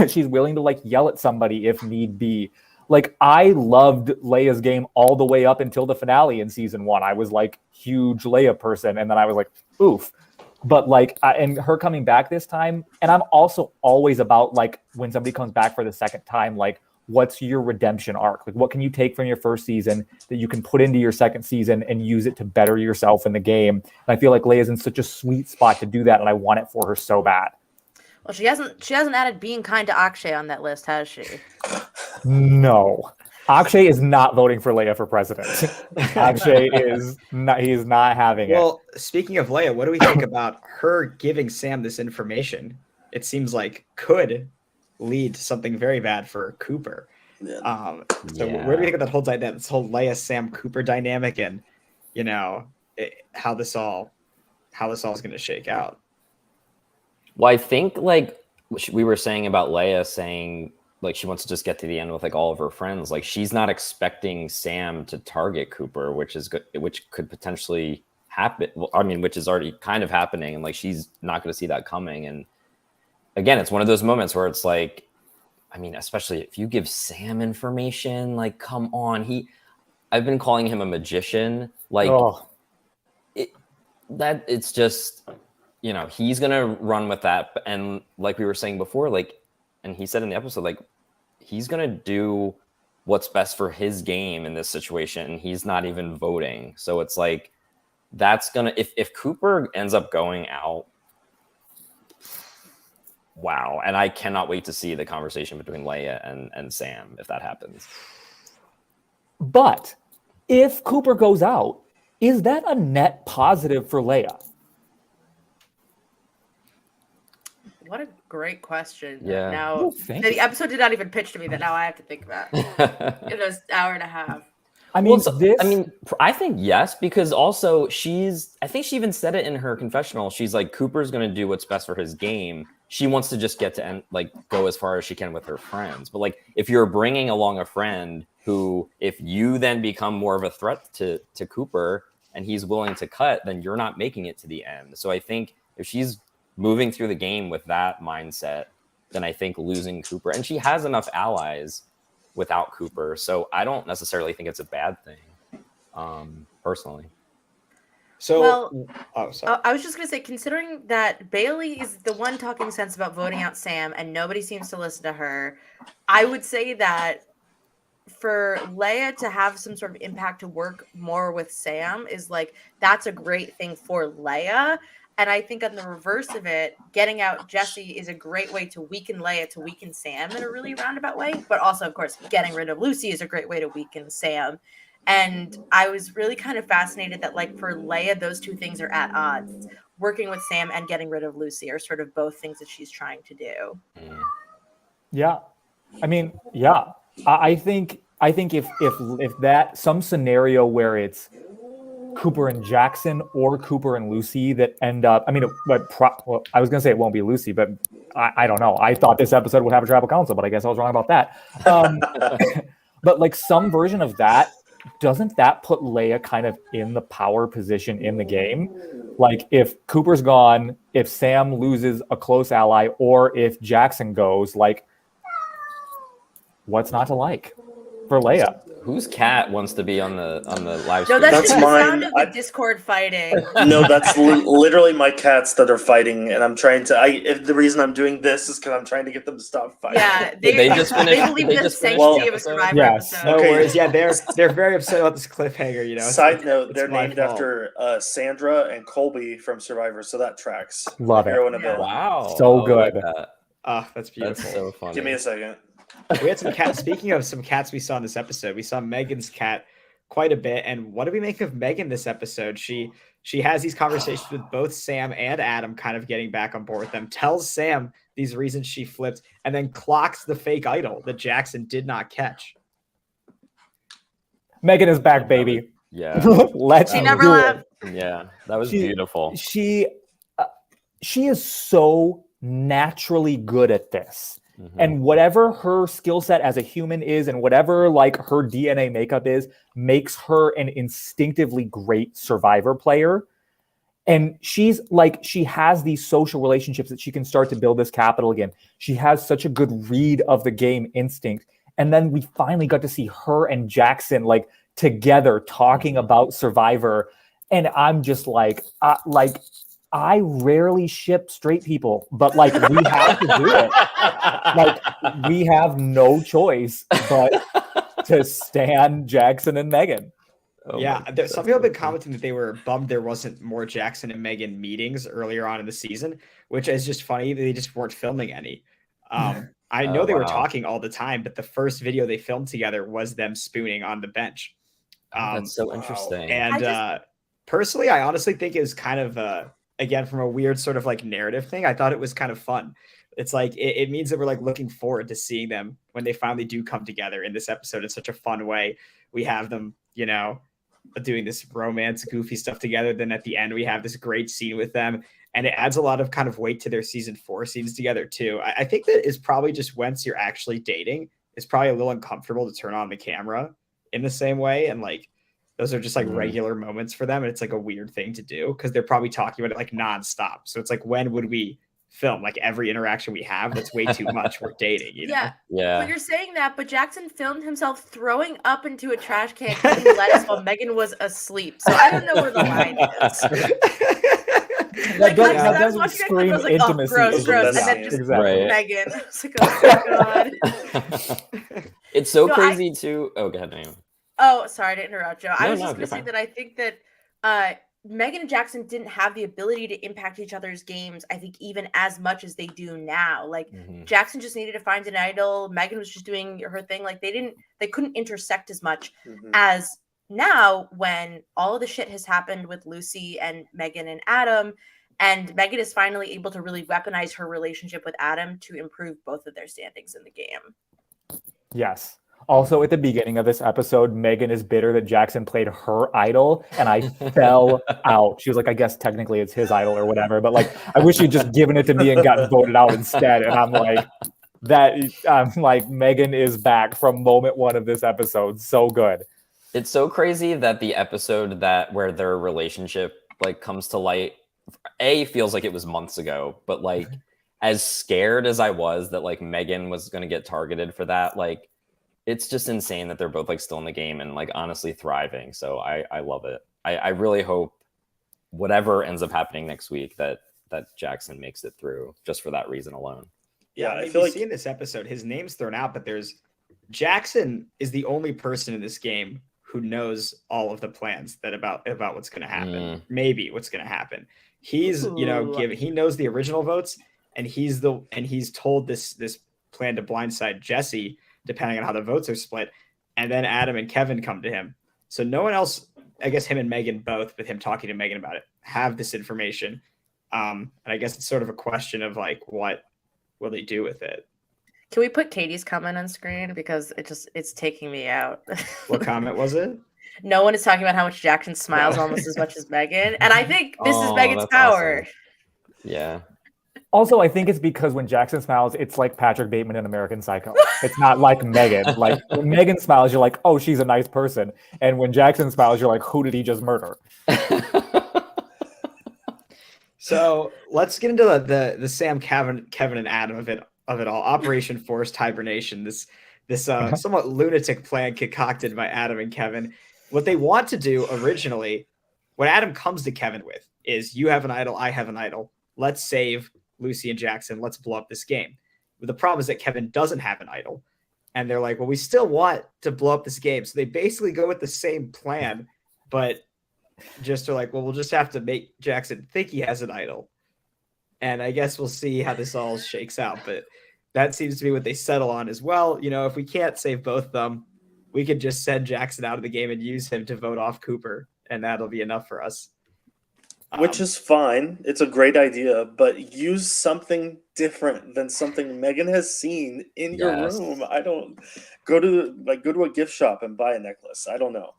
she's willing to like yell at somebody if need be. Like I loved Leia's game all the way up until the finale in season 1. I was like huge Leia person, and then I was like, oof. But like, and her coming back this time, and I'm also always about like when somebody comes back for the second time, like what's your redemption arc? Like what can you take from your first season that you can put into your second season and use it to better yourself in the game? And I feel like Leia's in such a sweet spot to do that, and I want it for her so bad. Well, she hasn't added being kind to Akshay on that list, has she? No. Akshay is not voting for Leia for president. Akshay is not, he's not having it. Well, speaking of Leia, what do we think about her giving Sam this information? It seems like could lead to something very bad for Cooper. Yeah. So where do we think of that whole dynamic, this whole Leia Sam Cooper dynamic, and you know how this all is going to shake out? Well, I think like we were saying about Leia saying like she wants to just get to the end with like all of her friends. Like she's not expecting Sam to target Cooper, which is good, which could potentially happen. Well, I mean, which is already kind of happening, and like she's not going to see that coming. And again, it's one of those moments where it's like, I mean, especially if you give Sam information, like come on, I've been calling him a magician, like it's just, you know, he's gonna run with that. And like we were saying before, like, and he said in the episode, like, he's gonna do what's best for his game in this situation, and he's not even voting. So it's like, that's gonna, if Cooper ends up going out, wow. And I cannot wait to see the conversation between Leia and Sam if that happens. But if Cooper goes out, is that a net positive for Leia? What a great question. Yeah. Now, Oh, thank the you. episode did not even pitch to me that now I have to think about. It was an hour and a half. I mean, I think yes, because also I think she even said it in her confessional. She's like, Cooper's going to do what's best for his game. She wants to just get to end, like go as far as she can with her friends. But like, if you're bringing along a friend who, if you then become more of a threat to Cooper and he's willing to cut, then you're not making it to the end. So I think if she's moving through the game with that mindset, then I think losing Cooper, and she has enough allies without Cooper, so I don't necessarily think it's a bad thing, personally. So, well, sorry. I was just going to say, considering that Bailey is the one talking sense about voting out Sam and nobody seems to listen to her, I would say that for Leia to have some sort of impact to work more with Sam is like, that's a great thing for Leia. And I think on the reverse of it, getting out Jesse is a great way to weaken Leia, to weaken Sam in a really roundabout way. But also, of course, getting rid of Lucy is a great way to weaken Sam. And I was really kind of fascinated that, like, for Leia, those two things are at odds. Working with Sam and getting rid of Lucy are sort of both things that she's trying to do. Yeah, I mean, yeah, I think if that some scenario where it's Cooper and Jackson or Cooper and Lucy that end up, I mean, well, I was going to say it won't be Lucy, but I don't know. I thought this episode would have a tribal council, but I guess I was wrong about that. But like some version of that, doesn't that put Leia kind of in the power position in the game? Like if Cooper's gone, if Sam loses a close ally, or if Jackson goes, like what's not to like for Leia? Whose cat wants to be on the live No, stream? that's That's just the sound mine. of the Discord fighting. No, that's literally my cats that are fighting, and I'm trying to. If the reason I'm doing this is because I'm trying to get them to stop fighting. Yeah, They just finished- They believe they in the just finished sanctity the of a episode? Survivor Yes. episode. No Okay. worries. Yeah, they're very upset about this cliffhanger. You know. Side note: it's they're my named fault. after Sandra and Colby from Survivor, so that tracks. Love it. Hero and a Yeah. villain. Wow, So I like good. that. That's beautiful. That's so funny. Give me a second. We had some cats. Speaking of some cats we saw in this episode, we saw Megan's cat quite a bit. And what do we make of Megan this episode? She has these conversations with both Sam and Adam, kind of getting back on board with them, tells Sam these reasons she flipped, and then clocks the fake idol that Jackson did not catch. Megan is back, baby. Yeah, Let's She never do it. left. yeah, that was She- beautiful. She is so naturally good at this. And whatever her skill set as a human is, and whatever like her DNA makeup is, makes her an instinctively great Survivor player. And she's like, she has these social relationships that she can start to build this capital again. She has such a good read of the game instinct. And then we finally got to see her and Jackson like together talking about Survivor. And I'm just like I rarely ship straight people, but like we have to do it. Like we have no choice but to stan Jackson and Megan. Oh yeah, my some people have been commenting that they were bummed there wasn't more Jackson and Megan meetings earlier on in the season, which is just funny. They just weren't filming any. I know they were talking all the time, but the first video they filmed together was them spooning on the bench. That's so interesting. And personally, I honestly think it was kind of, again, from a weird sort of like narrative thing, I thought it was kind of fun. It's like, it means that we're like looking forward to seeing them when they finally do come together in this episode in such a fun way. We have them, you know, doing this romance, goofy stuff together. Then at the end, we have this great scene with them. And it adds a lot of kind of weight to their season 4 scenes together too. I think that is probably just once you're actually dating, it's probably a little uncomfortable to turn on the camera in the same way. And like, those are just like regular moments for them. And it's like a weird thing to do because they're probably talking about it like nonstop. So it's like, when would we film? Like every interaction we have, that's way too much. We're dating, you know? Yeah. But you're saying that, but Jackson filmed himself throwing up into a trash can eating lettuce while Megan was asleep. So I don't know where the line is. That I doesn't was watching scream it, I was like, intimacy. Oh, gross. And then Yeah. just Exactly. Megan. I was like, oh my God. It's so No, crazy too. Oh, go ahead, Naomi. Oh, sorry to interrupt, Joe. I No, was no, just going you're to say fine. that I think that Megan and Jackson didn't have the ability to impact each other's games, I think, even as much as they do now. Like, Jackson just needed to find an idol. Megan was just doing her thing. Like, they couldn't intersect as much as now when all of the shit has happened with Lucy and Megan and Adam. And Megan is finally able to really weaponize her relationship with Adam to improve both of their standings in the game. Yes. Also, at the beginning of this episode, Megan is bitter that Jackson played her idol, and I fell out. She was like, I guess technically it's his idol or whatever, but like, I wish he'd just given it to me and gotten voted out instead. And I'm like, Megan is back from moment 1 of this episode. So good. It's so crazy that the episode where their relationship like comes to light, feels like it was months ago, but like as scared as I was that like Megan was going to get targeted for that, like it's just insane that they're both like still in the game and like honestly thriving. So I love it. I really hope whatever ends up happening next week that Jackson makes it through just for that reason alone. Yeah, I I feel like see in this episode, his name's thrown out, but Jackson is the only person in this game who knows all of the plans about what's going to happen. Maybe what's going to happen. He's, you know, he knows the original votes, and he's told this plan to blindside Jesse, depending on how the votes are split. And then Adam and Kevin come to him. So no one else, I guess him and Megan both, with him talking to Megan about it, have this information. And I guess it's sort of a question of like, what will they do with it? Can we put Katie's comment on screen? Because it's taking me out. What comment was it? No one is talking about how much Jackson smiles almost as much as Megan. And I think this is Megan's that's power. awesome. Yeah. Also, I think it's because when Jackson smiles, it's like Patrick Bateman in American Psycho. It's not like Megan. Like when Megan smiles, you're like, oh, she's a nice person. And when Jackson smiles, you're like, who did he just murder? So let's get into the Sam, Kevin, and Adam of it all. Operation Forced Hibernation. This somewhat lunatic plan concocted by Adam and Kevin. What they want to do originally, what Adam comes to Kevin with, is you have an idol, I have an idol. Let's save Lucy and Jackson. Let's blow up this game. But the problem is that Kevin doesn't have an idol. And they're like, well, we still want to blow up this game. So they basically go with the same plan, but just are like, well, we'll just have to make Jackson think he has an idol. And I guess we'll see how this all shakes out. But that seems to be what they settle on as well. You know, if we can't save both of them, we could just send Jackson out of the game and use him to vote off Cooper. And that'll be enough for us. Which is fine. It's a great idea, but use something different than something Megan has seen in your room. I don't go to a gift shop and buy a necklace. I don't know.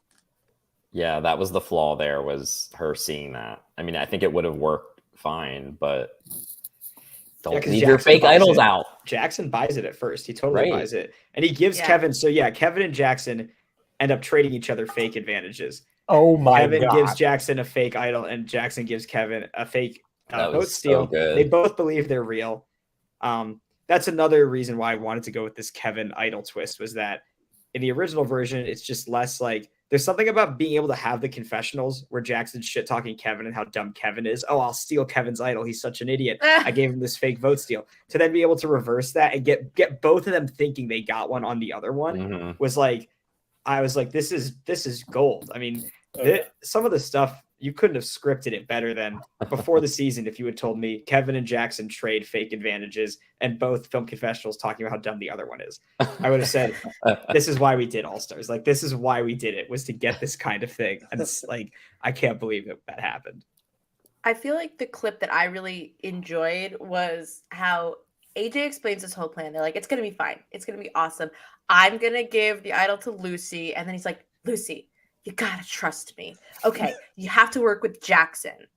Yeah, that was the flaw there, was her seeing that. I mean, I think it would have worked fine, but Yeah, 'cause leave your Jackson fake buys idols it. out. Jackson buys it at first. He totally Right. buys it. And he gives Yeah. Kevin. So yeah, Kevin and Jackson end up trading each other fake advantages. Oh my Kevin gives god. Jackson a fake idol, and Jackson gives Kevin a fake That vote was so steal. good. They both believe they're real. That's another reason why I wanted to go with this Kevin idol twist, was that in the original version, it's just less like, there's something about being able to have the confessionals where Jackson's shit talking Kevin and how dumb Kevin is. Oh, I'll steal Kevin's idol. He's such an idiot. I gave him this fake vote steal. To then be able to reverse that and get both of them thinking they got one on the other one Mhm. was like, I was like, this is gold. I mean, some of the stuff, you couldn't have scripted it better than before the season if you had told me Kevin and Jackson trade fake advantages and both film confessionals talking about how dumb the other one is. I would have said, this is why we did All Stars. Like, this is why we did it, was to get this kind of thing. And it's like, I can't believe that happened. I feel like the clip that I really enjoyed was how AJ explains his whole plan. They're like, it's going to be fine. It's going to be awesome. I'm going to give the idol to Lucy. And then he's like, Lucy, you got to trust me. Okay, you have to work with Jackson.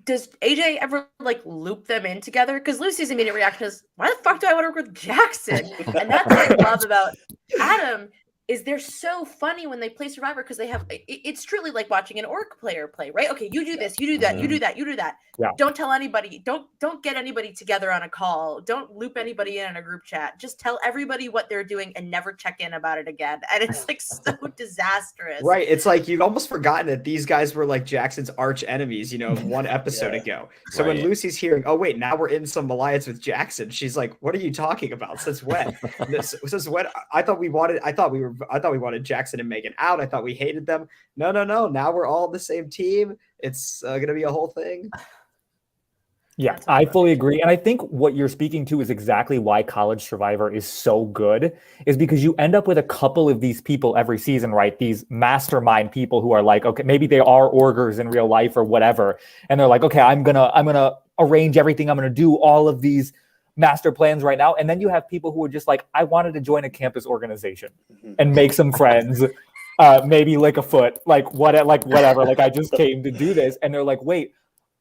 Does AJ ever like loop them in together? Because Lucy's immediate reaction is, why the fuck do I want to work with Jackson? And that's what I love about Adam, is they're so funny when they play Survivor, because they have, it's truly like watching an orc player play, right? Okay, you do this, you do that, you do that, you do that. Yeah. Don't tell anybody, don't get anybody together on a call. Don't loop anybody in a group chat. Just tell everybody what they're doing and never check in about it again. And it's like so disastrous. Right. It's like you've almost forgotten that these guys were like Jackson's arch enemies, one episode ago. So when Right. Lucy's hearing, oh wait, now we're in some alliance with Jackson, she's like, what are you talking about? Since when? Since when? I thought we wanted Jackson and Megan out. I thought we hated them. No. Now we're all the same team. It's gonna be a whole thing. Yeah, That's what I I fully agree. And I think what you're speaking to is exactly why College Survivor is so good, is because you end up with a couple of these people every season, right? These mastermind people who are like, okay, maybe they are orgers in real life or whatever. And they're like, okay, I'm gonna arrange everything. I'm gonna do all of these master plans right now. And then you have people who are just like, I wanted to join a campus organization and make some friends, maybe lick a foot, whatever. Like, I just came to do this. And they're like, wait,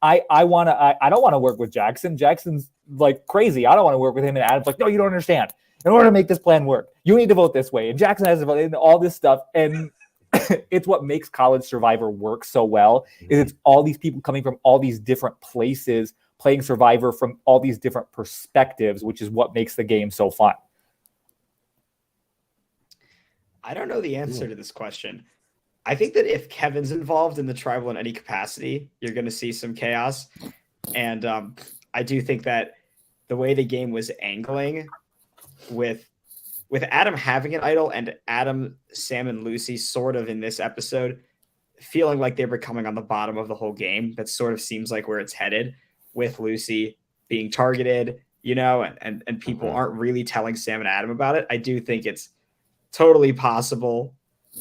I don't want to work with Jackson. Jackson's like crazy. I don't want to work with him. And Adam's like, no, you don't understand. In order to make this plan work, you need to vote this way. And Jackson has to vote, and all this stuff. And it's what makes College Survivor work so well, is it's all these people coming from all these different places, playing Survivor from all these different perspectives, which is what makes the game so fun. I don't know the answer to this question. I think that if Kevin's involved in the tribal in any capacity, you're going to see some chaos. And I do think that the way the game was angling with Adam having an idol and Adam, Sam, and Lucy sort of in this episode feeling like they were coming on the bottom of the whole game, that sort of seems like where it's headed, with Lucy being targeted, and people aren't really telling Sam and Adam about it. I do think it's totally possible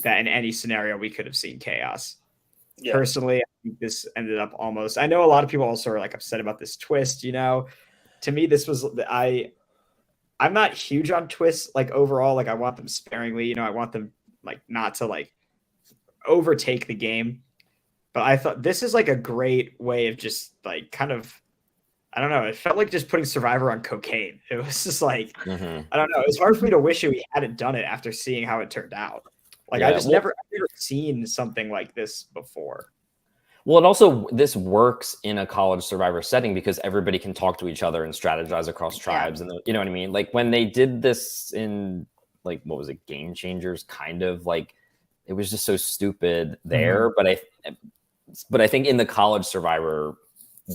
that in any scenario we could have seen chaos. Yeah. Personally, I think this ended up almost, I know a lot of people also are like upset about this twist, to me, this was, I'm not huge on twists, like overall, like I want them sparingly, I want them like not to like overtake the game. But I thought this is like a great way of just like kind of, I don't know, it felt like just putting Survivor on cocaine. It was just like, I don't know, it's hard for me to wish we hadn't done it after seeing how it turned out. Like, Yeah, I've never seen something like this before. Well, it also, this works in a College Survivor setting because everybody can talk to each other and strategize across tribes. And you know what I mean? Like when they did this in like, what was it? Game Changers, kind of like, it was just so stupid there. But I think in the College Survivor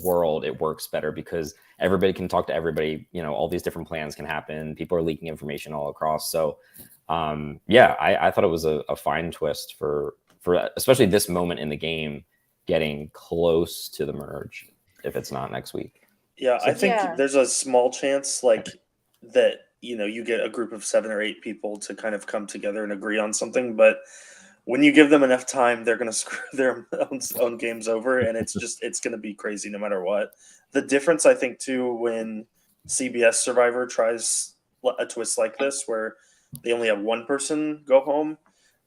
world, it works better because everybody can talk to everybody, all these different plans can happen. People are leaking information all across. So I thought it was a fine twist for especially this moment in the game, getting close to the merge, if it's not next week. Yeah, I think Yeah. there's a small chance like that, you get a group of 7 or 8 people to kind of come together and agree on something, but when you give them enough time, they're going to screw their own games over, and it's going to be crazy no matter what. The difference, I think, too, when CBS Survivor tries a twist like this, where they only have one person go home,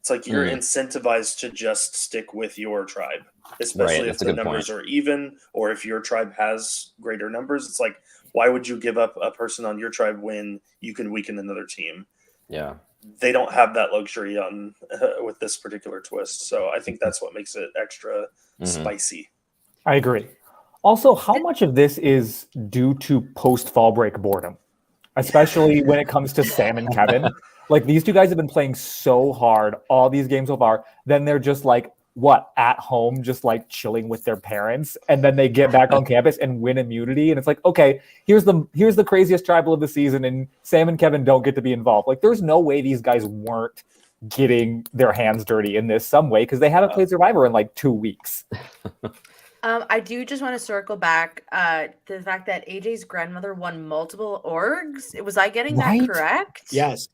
It's like you're Mm. incentivized to just stick with your tribe, especially if that's a the good numbers point. are even, or if your tribe has greater numbers. It's like, why would you give up a person on your tribe when you can weaken another team? Yeah. They don't have that luxury on with this particular twist. So I think that's what makes it extra Mhm. spicy. I agree. Also, how much of this is due to post fall break boredom, especially when it comes to Sam and Kevin? Like these two guys have been playing so hard all these games so far. Then they're just like, what, at home, just like chilling with their parents, and then they get back on campus and win immunity. And it's like, okay, here's the craziest tribal of the season, and Sam and Kevin don't get to be involved. Like, there's no way these guys weren't getting their hands dirty in this some way because they haven't played Survivor in like 2 weeks. I do just want to circle back to the fact that AJ's grandmother won multiple orgs. Was I getting Right? that correct? Yes.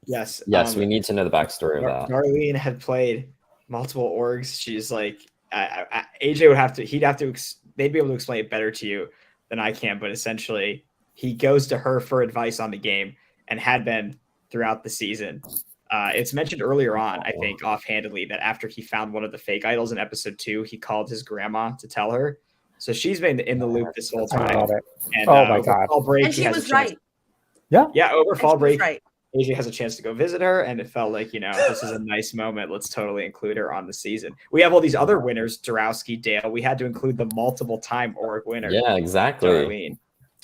Yes, we need to know the backstory of that. Darlene had played multiple orgs. She's like, AJ would have to, they'd be able to explain it better to you than I can. But essentially, he goes to her for advice on the game and had been throughout the season. It's mentioned earlier on, I think, offhandedly, that after he found one of the fake idols in episode 2, he called his grandma to tell her. So she's been in the loop this whole I time. love it. And, Oh my over God. fall break, And he she has a was chance- right. Yeah, over And fall she was break, right. AJ has a chance to go visit her, and it felt like, this is a nice moment. Let's totally include her on the season. We have all these other winners, Jarowski, Dale. We had to include the multiple-time org winner, Yeah, exactly. Darlene.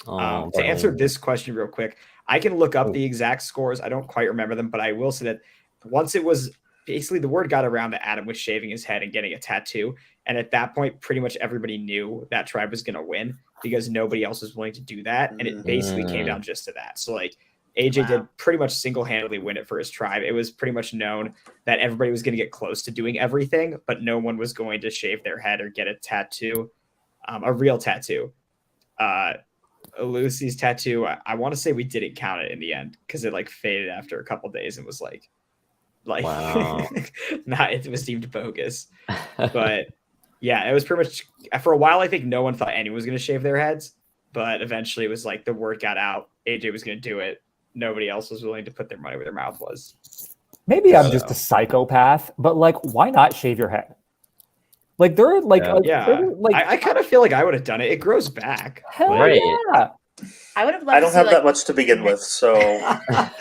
Oh, To answer Darlene. this question real quick, I can look up the exact scores. I don't quite remember them, but I will say that once it was basically the word got around that Adam was shaving his head and getting a tattoo. And at that point, pretty much everybody knew that tribe was going to win because nobody else was willing to do that. And it basically came down just to that. So like AJ did pretty much single-handedly win it for his tribe. It was pretty much known that everybody was going to get close to doing everything, but no one was going to shave their head or get a tattoo, a real tattoo. Lucy's tattoo, I want to say we didn't count it in the end because it like faded after a couple days and was like Wow. it was deemed bogus. But yeah, it was pretty much for a while. I think no one thought anyone was going to shave their heads, but eventually it was like the word got out. AJ was going to do it. Nobody else was willing to put their money where their mouth was. Maybe I'm just a psychopath, but like, why not shave your head? Like they're like, I kind of feel like I would have done it. It grows back. Hell Right. yeah. I would have loved I don't to see, have like, that much to begin with, so and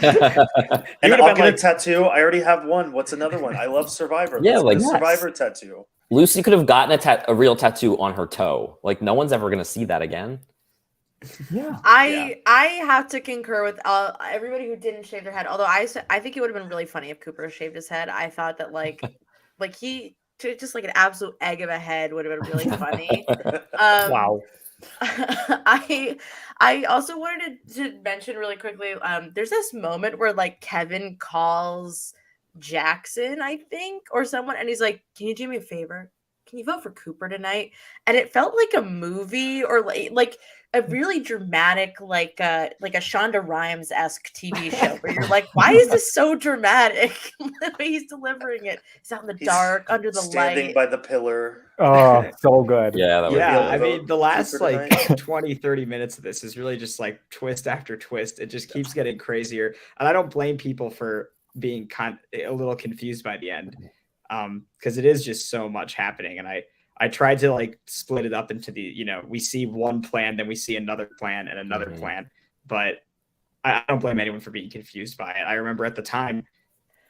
would've I'll been get like- a tattoo. I already have one. What's another one? I love Survivor. Yeah, Let's like- get a Yes. Survivor tattoo. Lucy could have gotten a real tattoo on her toe. Like no one's ever gonna see that again. Yeah. I have to concur with everybody who didn't shave their head. Although I think it would have been really funny if Cooper shaved his head. I thought that like he just like an absolute egg of a head would have been really funny. Wow. I also wanted to mention really quickly. There's this moment where like Kevin calls Jackson, I think, or someone, and he's like, "Can you do me a favor? Can you vote for Cooper tonight?" And it felt like a movie or like a really dramatic, like a Shonda Rhimes-esque TV show where you're like, why is this so dramatic? The way he's delivering it. He's out in the He's dark, under the Standing light. by the pillar. Oh, so good. Yeah, that was Yeah, good. I mean, the last Cooper like tonight. 20, 30 minutes of this is really just like twist after twist. It just keeps getting crazier. And I don't blame people for being a little confused by the end. Because it is just so much happening. And I tried to like split it up into the, we see one plan, then we see another plan and another Mhm. plan. But I don't blame anyone for being confused by it. I remember at the time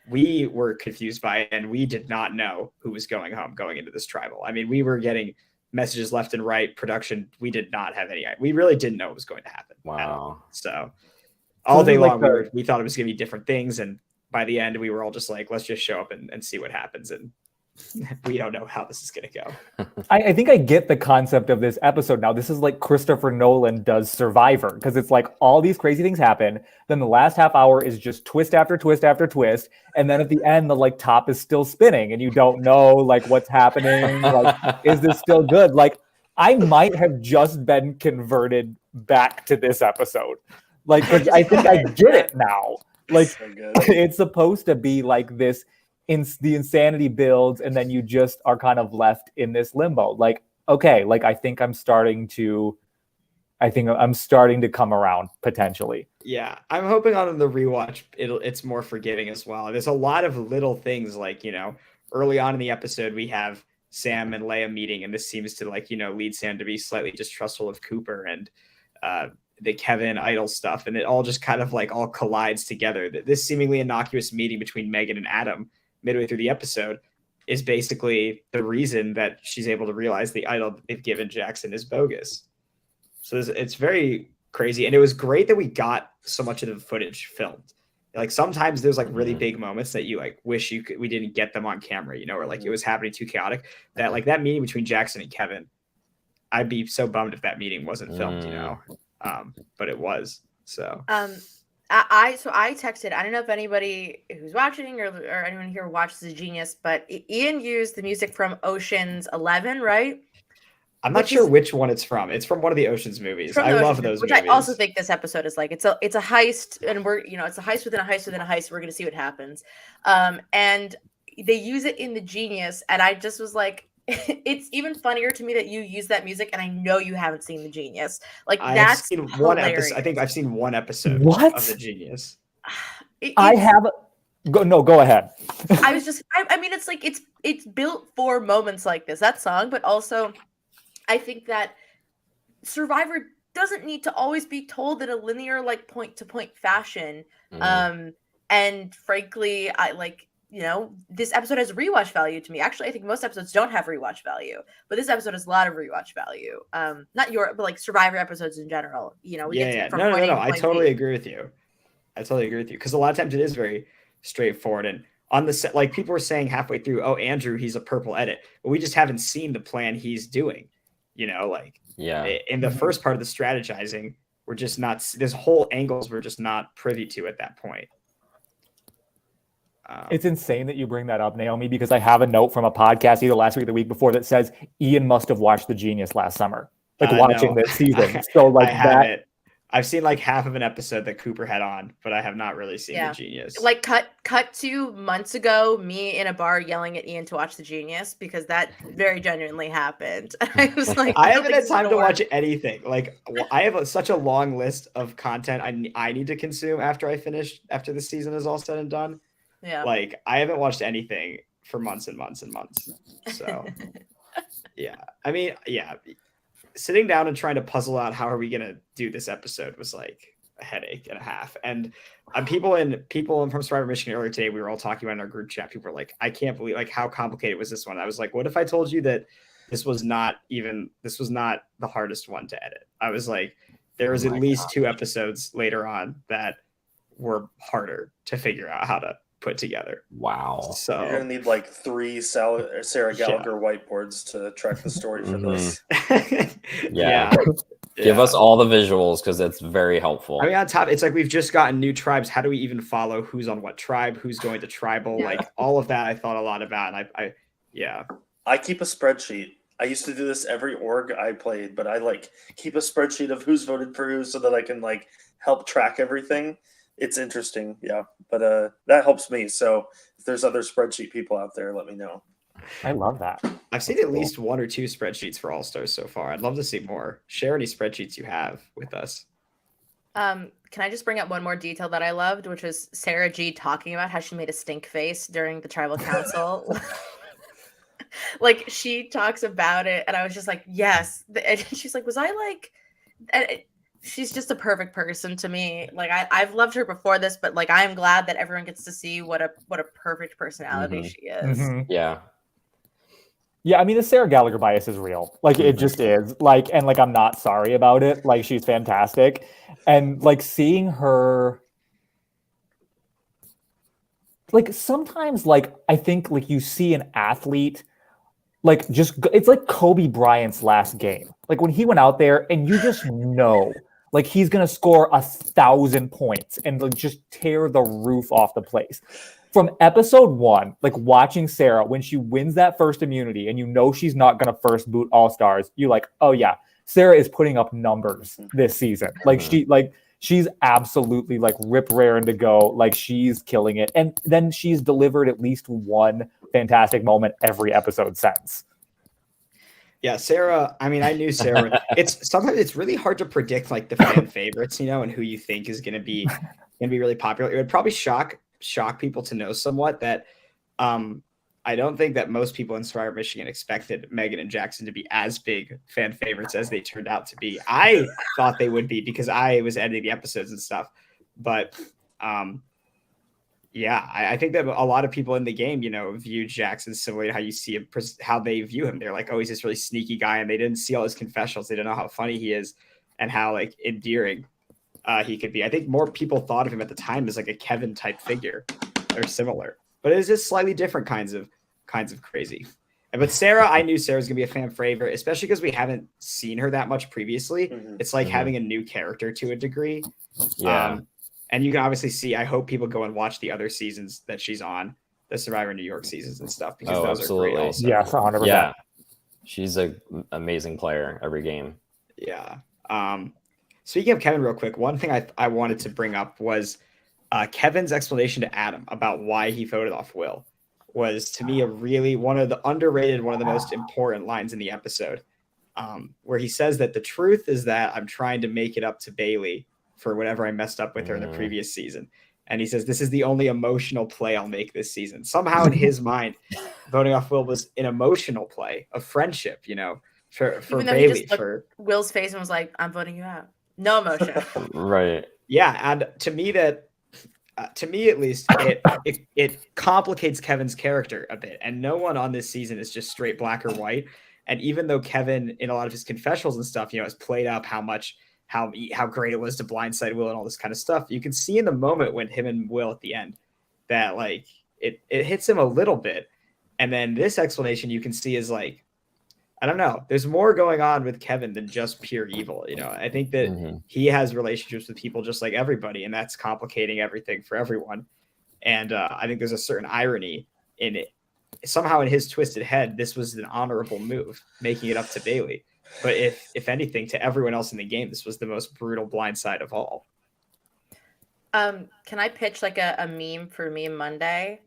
we were confused by it and we did not know who was going home going into this tribal. I mean, we were getting messages left and right. Production, we did not have any. We really didn't know what was going to happen. at all. Wow. So all day like long, we thought it was going to be different things. And by the end, we were all just like, let's just show up and see what happens. And we don't know how this is going to go. I think I get the concept of this episode now. This is like Christopher Nolan does Survivor, because it's like all these crazy things happen. Then the last half hour is just twist after twist after twist. And then at the end, the like top is still spinning and you don't know like what's happening. Like, is this still good? Like, I might have just been converted back to this episode. Like, 'cause I think I get it now. Like, So good. it's supposed to be like this. The insanity builds and then you just are kind of left in this limbo. Like, okay, like I think I'm starting to I think I'm starting to come around potentially. Yeah, I'm hoping on the rewatch it's more forgiving as well. There's a lot of little things like, early on in the episode we have Sam and Leia meeting, and this seems to lead Sam to be slightly distrustful of Cooper and the Kevin Idol stuff, and it all just kind of all collides together. This seemingly innocuous meeting between Megan and Adam midway through the episode is basically the reason that she's able to realize the idol they've given Jackson is bogus. So it's very crazy, and it was great that we got so much of the footage filmed. Sometimes there's really big moments that you wish we didn't get them on camera, or it was happening too chaotic. That that meeting between Jackson and Kevin, I'd be so bummed if that meeting wasn't filmed, but it was. So I texted. I don't know if anybody who's watching or anyone here watches The Genius, but Ian used the music from Ocean's 11, right? I'm not sure which one it's from. It's from one of the Ocean's movies. I love those movies. Which I also think this episode is it's a heist, and we're it's a heist within a heist within a heist. We're gonna see what happens. And they use it in The Genius, and I just was like, it's even funnier to me that you use that music, and I know you haven't seen The Genius. That's seen hilarious. One episode. I think I've seen one episode of The Genius. I have. Go ahead. I was just. I mean, it's built for moments like this. That song, but also, I think that Survivor doesn't need to always be told in a linear, point to point fashion. And frankly, I this episode has rewatch value to me. Actually, I think most episodes don't have rewatch value, but this episode has a lot of rewatch value. Not but Survivor episodes in general. No. I totally agree with you. Because a lot of times it is very straightforward. And on the set, people were saying halfway through, "Oh, Andrew, he's a purple edit," but we just haven't seen the plan he's doing. In the first part of the strategizing, we're just not. There's whole angles we're just not privy to at that point. It's insane that you bring that up, Naomi, because I have a note from a podcast either last week or the week before that says Ian must have watched The Genius last summer, watching this season. So I haven't. I've seen half of an episode that Cooper had on, but I have not really seen The Genius. Cut to months ago, me in a bar yelling at Ian to watch The Genius, because that very genuinely happened. I was like, I haven't had time to watch anything. I have such a long list of content I need to consume after the season is all said and done. Yeah. I haven't watched anything for months and months and months. So yeah. I mean, yeah. Sitting down and trying to puzzle out how are we gonna do this episode was a headache and a half. And people from Survivor Michigan earlier today, we were all talking about in our group chat. People were like, I can't believe how complicated was this one. I was like, what if I told you that this was not the hardest one to edit? I was like, there was at least 2 episodes later on that were harder to figure out how to put together. Wow. So you're gonna need 3 Sarah Gallagher whiteboards to track the story for this. Yeah. Give us all the visuals, because it's very helpful. I mean, on top, it's we've just gotten new tribes. How do we even follow who's on what tribe, who's going to tribal? All of that I thought a lot about. And I keep a spreadsheet. I used to do this every org I played, but I keep a spreadsheet of who's voted for who so that I can help track everything. It's interesting, yeah, but that helps me. So if there's other spreadsheet people out there, let me know. I love that. I've seen at least 1 or 2 spreadsheets for All Stars so far. I'd love to see more. Share any spreadsheets you have with us. Can I just bring up one more detail that I loved, which was Sarah G talking about how she made a stink face during the tribal council. She talks about it, and I was just like, yes. And she's like, was I she's just a perfect person to me. I've loved her before this, but I'm glad that everyone gets to see what a perfect personality she is. Mm-hmm. Yeah. Yeah, I mean, the Sarah Gallagher bias is real. It just is. And I'm not sorry about it. She's fantastic. And seeing her, sometimes I think you see an athlete it's like Kobe Bryant's last game. When he went out there and you just know he's gonna score 1,000 points and just tear the roof off the place. From episode 1, watching Sarah when she wins that first immunity and you know she's not gonna first boot All Stars, you oh yeah, Sarah is putting up numbers this season. She's absolutely rip raring to go. She's killing it. And then she's delivered at least one fantastic moment every episode since. Yeah, Sarah. I mean, I knew Sarah. Sometimes it's really hard to predict like the fan favorites, and who you think is gonna be really popular. It would probably shock people to know somewhat that I don't think that most people in Survivor Michigan expected Megan and Jackson to be as big fan favorites as they turned out to be. I thought they would be because I was editing the episodes and stuff, but yeah, I think that a lot of people in the game, view Jackson similarly to how you see him, how they view him. They're like, oh, he's this really sneaky guy, and they didn't see all his confessionals. They don't know how funny he is and how like endearing he could be. I think more people thought of him at the time as like a Kevin type figure or similar, but it's just slightly different kinds of crazy. But Sarah, I knew Sarah was gonna be a fan favorite, especially because we haven't seen her that much previously. Mhm. It's like having a new character to a degree. Yeah. And you can obviously see, I hope people go and watch the other seasons that she's on, the Survivor New York seasons and stuff, because those are great also. Yes, 100%. Yeah. She's an amazing player every game. Yeah. Speaking of Kevin real quick, one thing I wanted to bring up was Kevin's explanation to Adam about why he voted off Will was, to me, one of the underrated, one of the most important lines in the episode, where he says that the truth is that I'm trying to make it up to Bailey for whatever I messed up with her in the previous season. And he says, this is the only emotional play I'll make this season. Somehow in his mind, voting off Will was an emotional play of friendship, for Even though Bailey. he just looked Will's face and was like, I'm voting you out. No emotion. Right. Yeah. And to me at least, it complicates Kevin's character a bit. And no one on this season is just straight black or white. And even though Kevin, in a lot of his confessionals and stuff, has played up how great it was to blindside Will and all this kind of stuff, you can see in the moment when him and Will at the end that like it hits him a little bit. And then this explanation you can see is like, I don't know, there's more going on with Kevin than just pure evil. I think that he has relationships with people just like everybody, and that's complicating everything for everyone. And I think there's a certain irony in it. Somehow in his twisted head, this was an honorable move, making it up to Bailey. But if anything, to everyone else in the game, this was the most brutal blindside of all. Can I pitch like a meme for Meme Monday?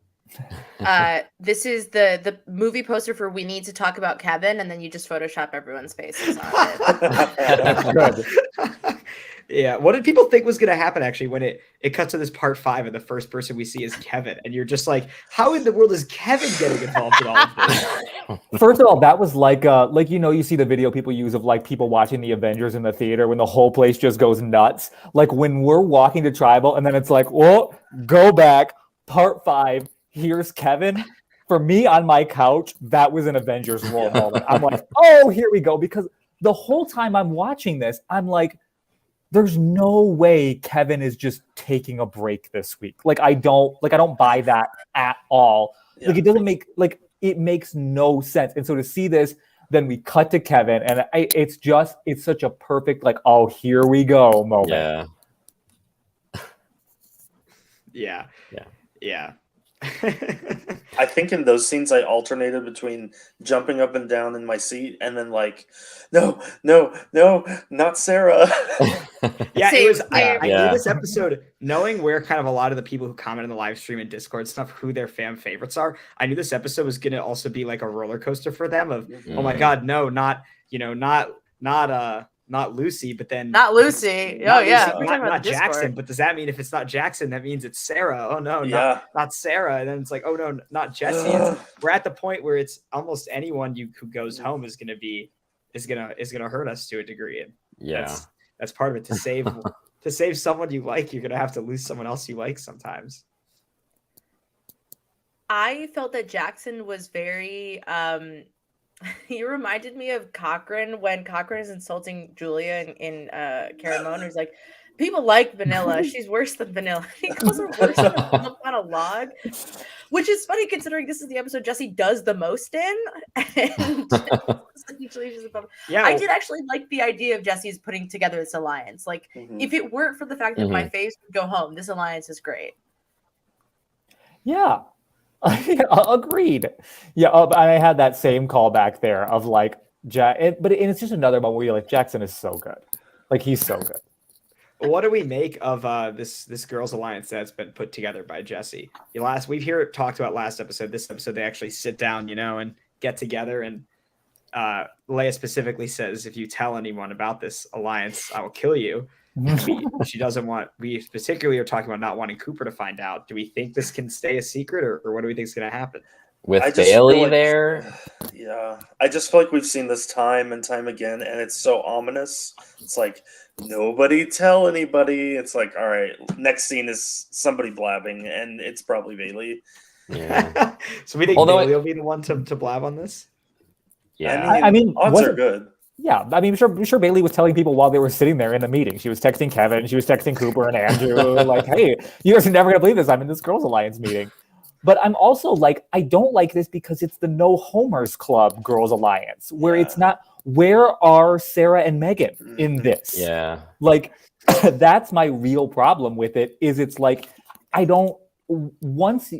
This is the movie poster for We Need to Talk About Kevin, and then you just Photoshop everyone's faces on it. Good. Yeah. What did people think was going to happen actually when it cuts to this part 5 and the first person we see is Kevin, and you're just like, how in the world is Kevin getting involved in all of this? First of all, that was like you see the video people use of like people watching the Avengers in the theater when the whole place just goes nuts. Like when we're walking to Tribal and then it's like, well, go back, part 5, here's Kevin. For me on my couch, that was an Avengers role moment. I'm like, oh, here we go. Because the whole time I'm watching this, I'm like, there's no way Kevin is just taking a break this week. I don't buy that at all. Yeah. It doesn't make it makes no sense. And so to see this, then we cut to Kevin, and it's such a perfect oh, here we go moment. Yeah. I think in those scenes I alternated between jumping up and down in my seat and then no, not Sarah. Yeah, Same, it was. I Yeah. knew this episode, knowing where kind of a lot of the people who comment in the live stream and Discord stuff, who their fan favorites are. I knew this episode was going to also be like a roller coaster for them. Of oh my god, no, not Lucy, but then Not Lucy. not yeah, Lucy, we're talking about not the Jackson. Discord. But does that mean if it's not Jackson, that means it's Sarah? Oh no, Yeah. not Sarah. And then it's like, oh no, not Jesse. We're at the point where it's almost anyone who goes home is gonna hurt us to a degree. And that's part of it. To save someone you like, you're gonna have to lose someone else you like sometimes. I felt that Jackson was very he reminded me of Cochran when Cochran is insulting Julia in Caramon. He's like, people like Vanilla. She's worse than Vanilla. He calls her worse than a lump on a log, which is funny considering this is the episode Jesse does the most in. And Yeah, I did actually like the idea of Jesse's putting together this alliance. If it weren't for the fact that my face would go home, this alliance is great. Yeah. Agreed. Yeah, I had that same callback there of but it's just another moment where you're like, Jackson is so good. He's so good. What do we make of this girls' alliance that's been put together by Jesse? We've talked about last episode. This episode, they actually sit down, and get together, and Leia specifically says, if you tell anyone about this alliance, I will kill you. She doesn't want, we particularly are talking about not wanting Cooper to find out. Do we think this can stay a secret, or what do we think is going to happen? With I just feel Bailey like- there, Yeah, I just feel like we've seen this time and time again, and it's so ominous. It's like, nobody tell anybody. It's like, all right, next scene is somebody blabbing, and it's probably Bailey. yeah, So we think Although Bailey will be the one to blab on this? yeah. I mean, odds was are it- good. Yeah, I mean, I'm sure Bailey was telling people while they were sitting there in the meeting. She was texting Kevin, she was texting Cooper and Andrew, like, "Hey, you guys are never gonna believe this. I'm in this Girls Alliance meeting." But I'm also like, I don't like this because it's the No Homers Club Girls Alliance, where it's not. Where are Sarah and Megan in this? Yeah. Like, that's my real problem with it. Is it's like, I don't once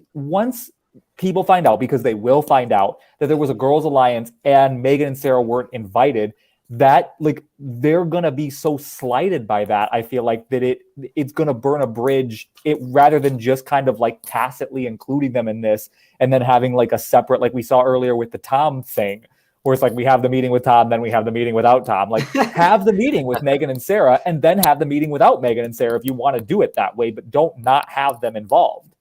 people find out, because they will find out, that there was a Girls Alliance and Megan and Sarah weren't invited, that like they're gonna be so slighted by that. I feel like that it's gonna burn a bridge, it rather than just kind of like tacitly including them in this and then having like a separate, like we saw earlier with the Tom thing, where it's like we have the meeting with Tom, then we have the meeting without Tom. Like, have the meeting with Megan and Sarah and then have the meeting without Megan and Sarah if you want to do it that way, but don't not have them involved.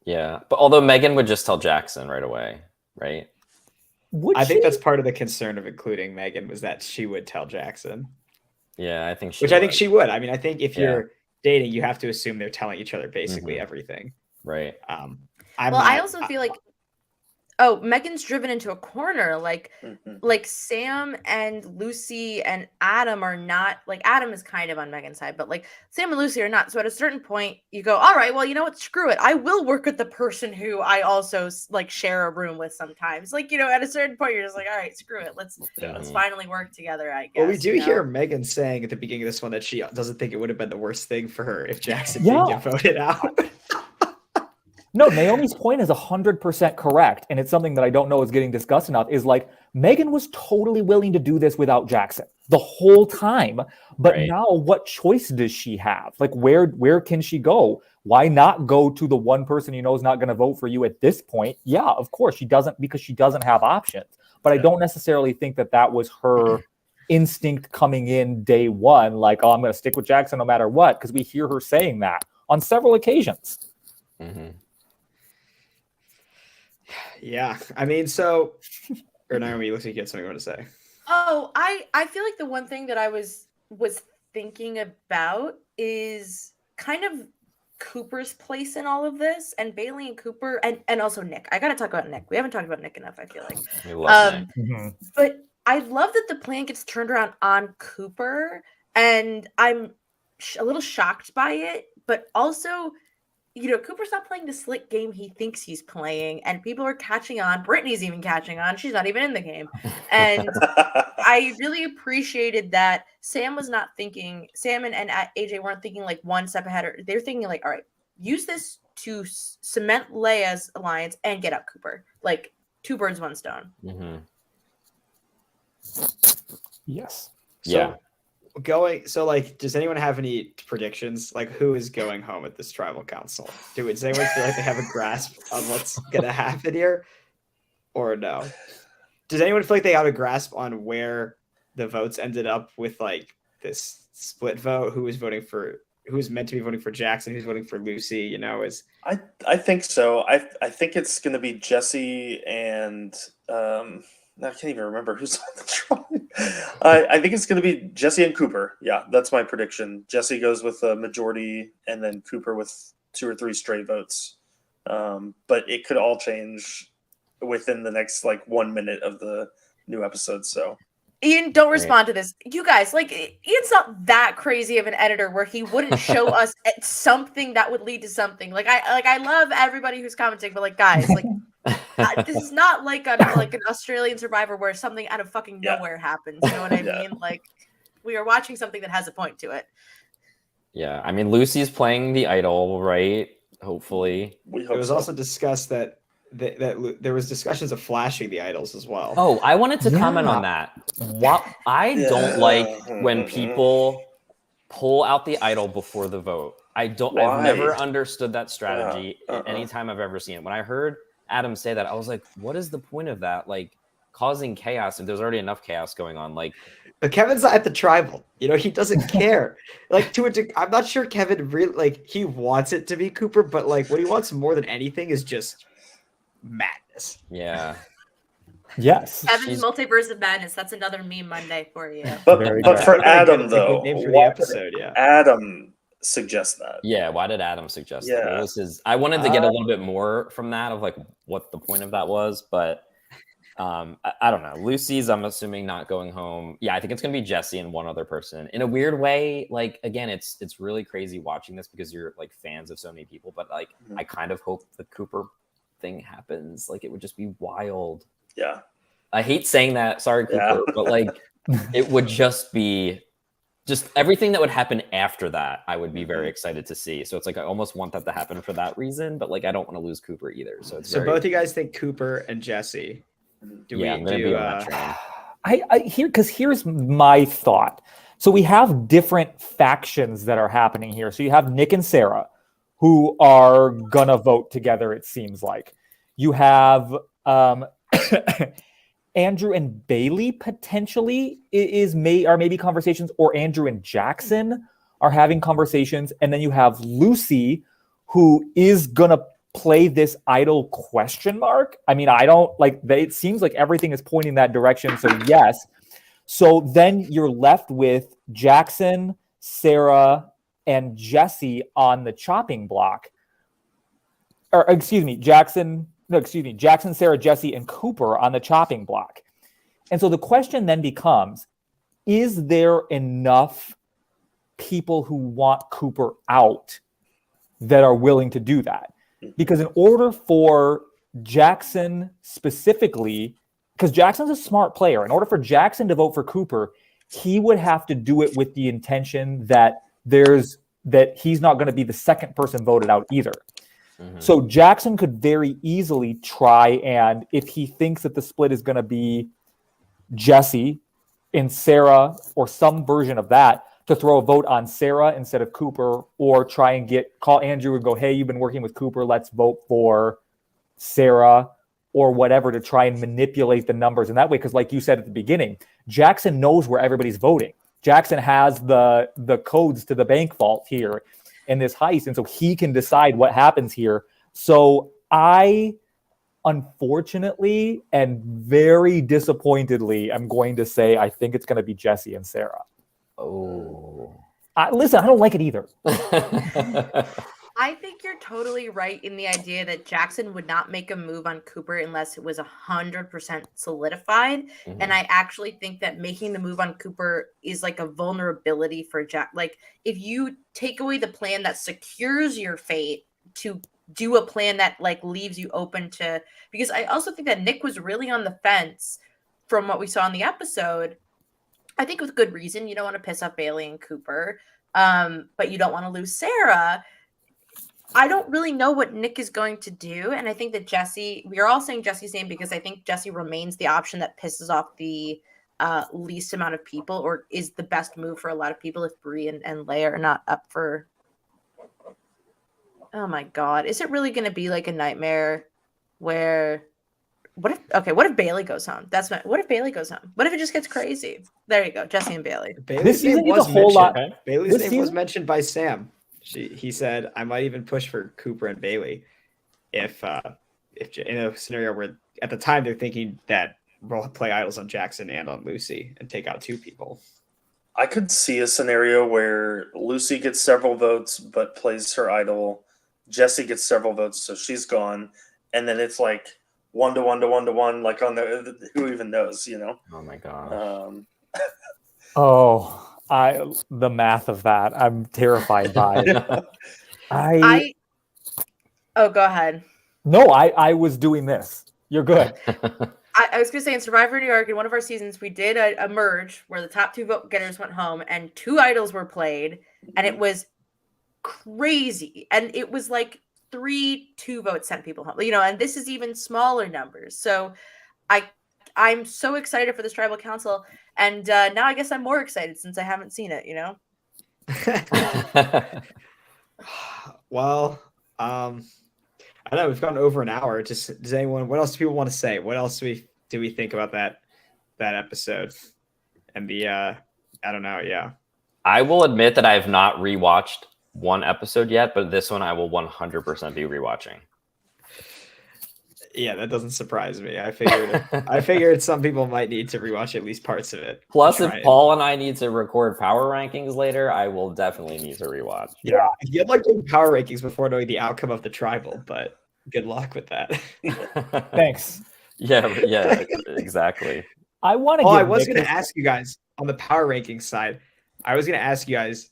Yeah. But although Megan would just tell Jackson right away, right? Would I think she? that's part of the concern of including Megan, was that she would tell Jackson, Yeah, I think she which I think would. she would. I mean, I think if Yeah. you're dating, you have to assume they're telling each other basically everything. Right. I also feel like, Megan's driven into a corner. Like Sam and Lucy and Adam are not, like, Adam is kind of on Megan's side, but like Sam and Lucy are not. So at a certain point you go, all right, well, you know what? Screw it. I will work with the person who I also like share a room with sometimes. Like, at a certain point you're just like, all right, screw it. Let's finally work together, I guess. Well, we do you know? hear Megan saying at the beginning of this one that she doesn't think it would have been the worst thing for her if Jackson Yeah. did get voted out. No, Naomi's point is 100% correct, and it's something that I don't know is getting discussed enough, is like, Megan was totally willing to do this without Jackson the whole time, but Right. now what choice does she have? Like, where can she go? Why not go to the one person you know is not going to vote for you at this point? Yeah, of course she doesn't, because she doesn't have options. But I don't necessarily think that was her instinct coming in day one, like, oh, I'm going to stick with Jackson no matter what, because we hear her saying that on several occasions. Mm-hmm. Yeah, I mean, so, or Naomi, looks like you had something you want to say. Oh, I feel like the one thing that I was thinking about is kind of Cooper's place in all of this, and Bailey and Cooper, and also Nick. I gotta talk about Nick. We haven't talked about Nick enough, I feel like. We love Nick. But I love that the plan gets turned around on Cooper, and I'm a little shocked by it, but also, Cooper's not playing the slick game he thinks he's playing, and people are catching on. Brittany's even catching on. She's not even in the game. And I really appreciated that Sam was not thinking, Sam and AJ weren't thinking like one step ahead. Or they're thinking like, all right, use this to cement Leia's alliance and get up Cooper. Like, two birds, one stone. Mm-hmm. Yes. Yeah. Does anyone have any predictions? Like, who is going home at this tribal council? Does anyone feel like they have a grasp on what's gonna happen here, or no? Does anyone feel like they have a grasp on where the votes ended up with like this split vote? Who was meant to be voting for Jackson? Who's voting for Lucy? I think so. I think it's going to be Jesse and I can't even remember who's on the drawing. I think it's going to be Jesse and Cooper. Yeah, that's my prediction. Jesse goes with a majority, and then Cooper with 2 or 3 stray votes. But it could all change within the next 1 minute of the new episode. So Ian, don't respond to this. You guys, Ian's not that crazy of an editor where he wouldn't show us something that would lead to something. I love everybody who's commenting, but guys, this is not like an Australian Survivor where something out of fucking nowhere happens. You know what I mean? We are watching something that has a point to it. Yeah. I mean, Lucy's playing the idol, right? Hopefully. we hope It was so. also discussed that there was discussions of flashing the idols as well. Oh, I wanted to comment Yeah. on that. What I don't like when people pull out the idol before the vote. I've Why? never understood that strategy Uh-uh. anytime I've ever seen it. When I heard Adam say that, I was like, what is the point of that? causing chaos if there's already enough chaos going on? Like, But Kevin's not at the tribal. You know, he doesn't care. Like I'm not sure Kevin really like he wants it to be Cooper, but like what he wants more than anything is just madness. yeah. Yes. Kevin's Multiverse of Madness. That's another meme Monday for you. Very But good. for That's a Adam good though, name for the why did episode, yeah. Adam suggest that? Yeah, why did Adam suggest that? Yeah. What was his? I wanted to get a little bit more from that of like what the point of that was, but I don't know. Lucy's, I'm assuming, not going home. Yeah, I think it's gonna be Jesse and one other person. In a weird way, like again, it's really crazy watching this because you're like fans of so many people, but like I kind of hope the Cooper thing happens. Like it would just be wild. Yeah. I hate saying that, sorry, Cooper, but like it would just be everything that would happen after that, I would be very excited to see. So it's like I almost want that to happen for that reason, but like I don't want to lose Cooper either. So it's So both you guys think Cooper and Jesse. I'm gonna be on that train. Here's my thought. So we have different factions that are happening here. So you have Nick and Sarah, who are gonna vote together. It seems like you have Andrew and Bailey potentially are maybe conversations, or Andrew and Jackson are having conversations, and then you have Lucy, who is gonna play this idol question mark. I mean, I don't like they, it seems like everything is pointing that direction. So yes. So then you're left with Jackson, Sarah, and Jesse on the chopping block. Or excuse me, Jackson, Sarah, Jesse, and Cooper on the chopping block. And so the question then becomes, is there enough people who want Cooper out that are willing to do that? Because in order for Jackson specifically, because Jackson's a smart player, in order for Jackson to vote for Cooper, he would have to do it with the intention that he's not going to be the second person voted out either. Mm-hmm. So Jackson could very easily try, and if he thinks that the split is going to be Jesse and Sarah or some version of that, to throw a vote on Sarah instead of Cooper, or try and call Andrew and go, hey, you've been working with Cooper, let's vote for Sarah or whatever, to try and manipulate the numbers in that way. Because like you said at the beginning, Jackson knows where everybody's voting. Jackson has the codes to the bank vault here in this heist, and so he can decide what happens here. So I, unfortunately and very disappointedly, I'm going to say I think it's going to be Jesse and Sarah. Oh, listen, I don't like it either. I think you're totally right in the idea that Jackson would not make a move on Cooper unless it was 100% solidified. Mm-hmm. And I actually think that making the move on Cooper is like a vulnerability for Jack. Like if you take away the plan that secures your fate to do a plan that like leaves you open to, because I also think that Nick was really on the fence from what we saw in the episode. I think with good reason. You don't want to piss off Bailey and Cooper, but you don't want to lose Sarah. I don't really know what Nick is going to do. And I think that Jesse, we are all saying Jesse's name because I think Jesse remains the option that pisses off the least amount of people, or is the best move for a lot of people if Brie and Leia are not up for. Oh my God. Is it really going to be like a nightmare where what if Bailey goes home? What if Bailey goes home? What if it just gets crazy? There you go. Jesse and Bailey. This season is a whole lot. Bailey's name was mentioned by Sam. He said, I might even push for Cooper and Bailey if in a scenario where at the time they're thinking that we'll play idols on Jackson and on Lucy and take out two people. I could see a scenario where Lucy gets several votes but plays her idol. Jesse gets several votes, so she's gone. And then it's like 1 to 1 to 1 to 1, like on the who even knows, you know? Oh my God. The math of that, I'm terrified by. Go ahead. No, I was doing this. You're good. I was going to say in Survivor New York, in one of our seasons, we did a merge where the top two vote getters went home and two idols were played, and it was crazy. And it was like 3 2-vote sent people home, you know, and this is even smaller numbers. So I'm so excited for this tribal council. And now I guess I'm more excited since I haven't seen it, you know? Well, I know we've gone over an hour. Does anyone, what else do people want to say? What else do we do we think about that episode and the I don't know, yeah. I will admit that I have not rewatched one episode yet, but this one I will 100% be rewatching. Yeah, that doesn't surprise me. I figured some people might need to rewatch at least parts of it. Plus, if Try it. Paul and I need to record power rankings later, I will definitely need to rewatch. Yeah, you'd like doing power rankings before knowing the outcome of the tribal, but good luck with that. Thanks. Yeah, exactly. I want to. Oh, I was going to ask you guys on the power rankings side. I was going to ask you guys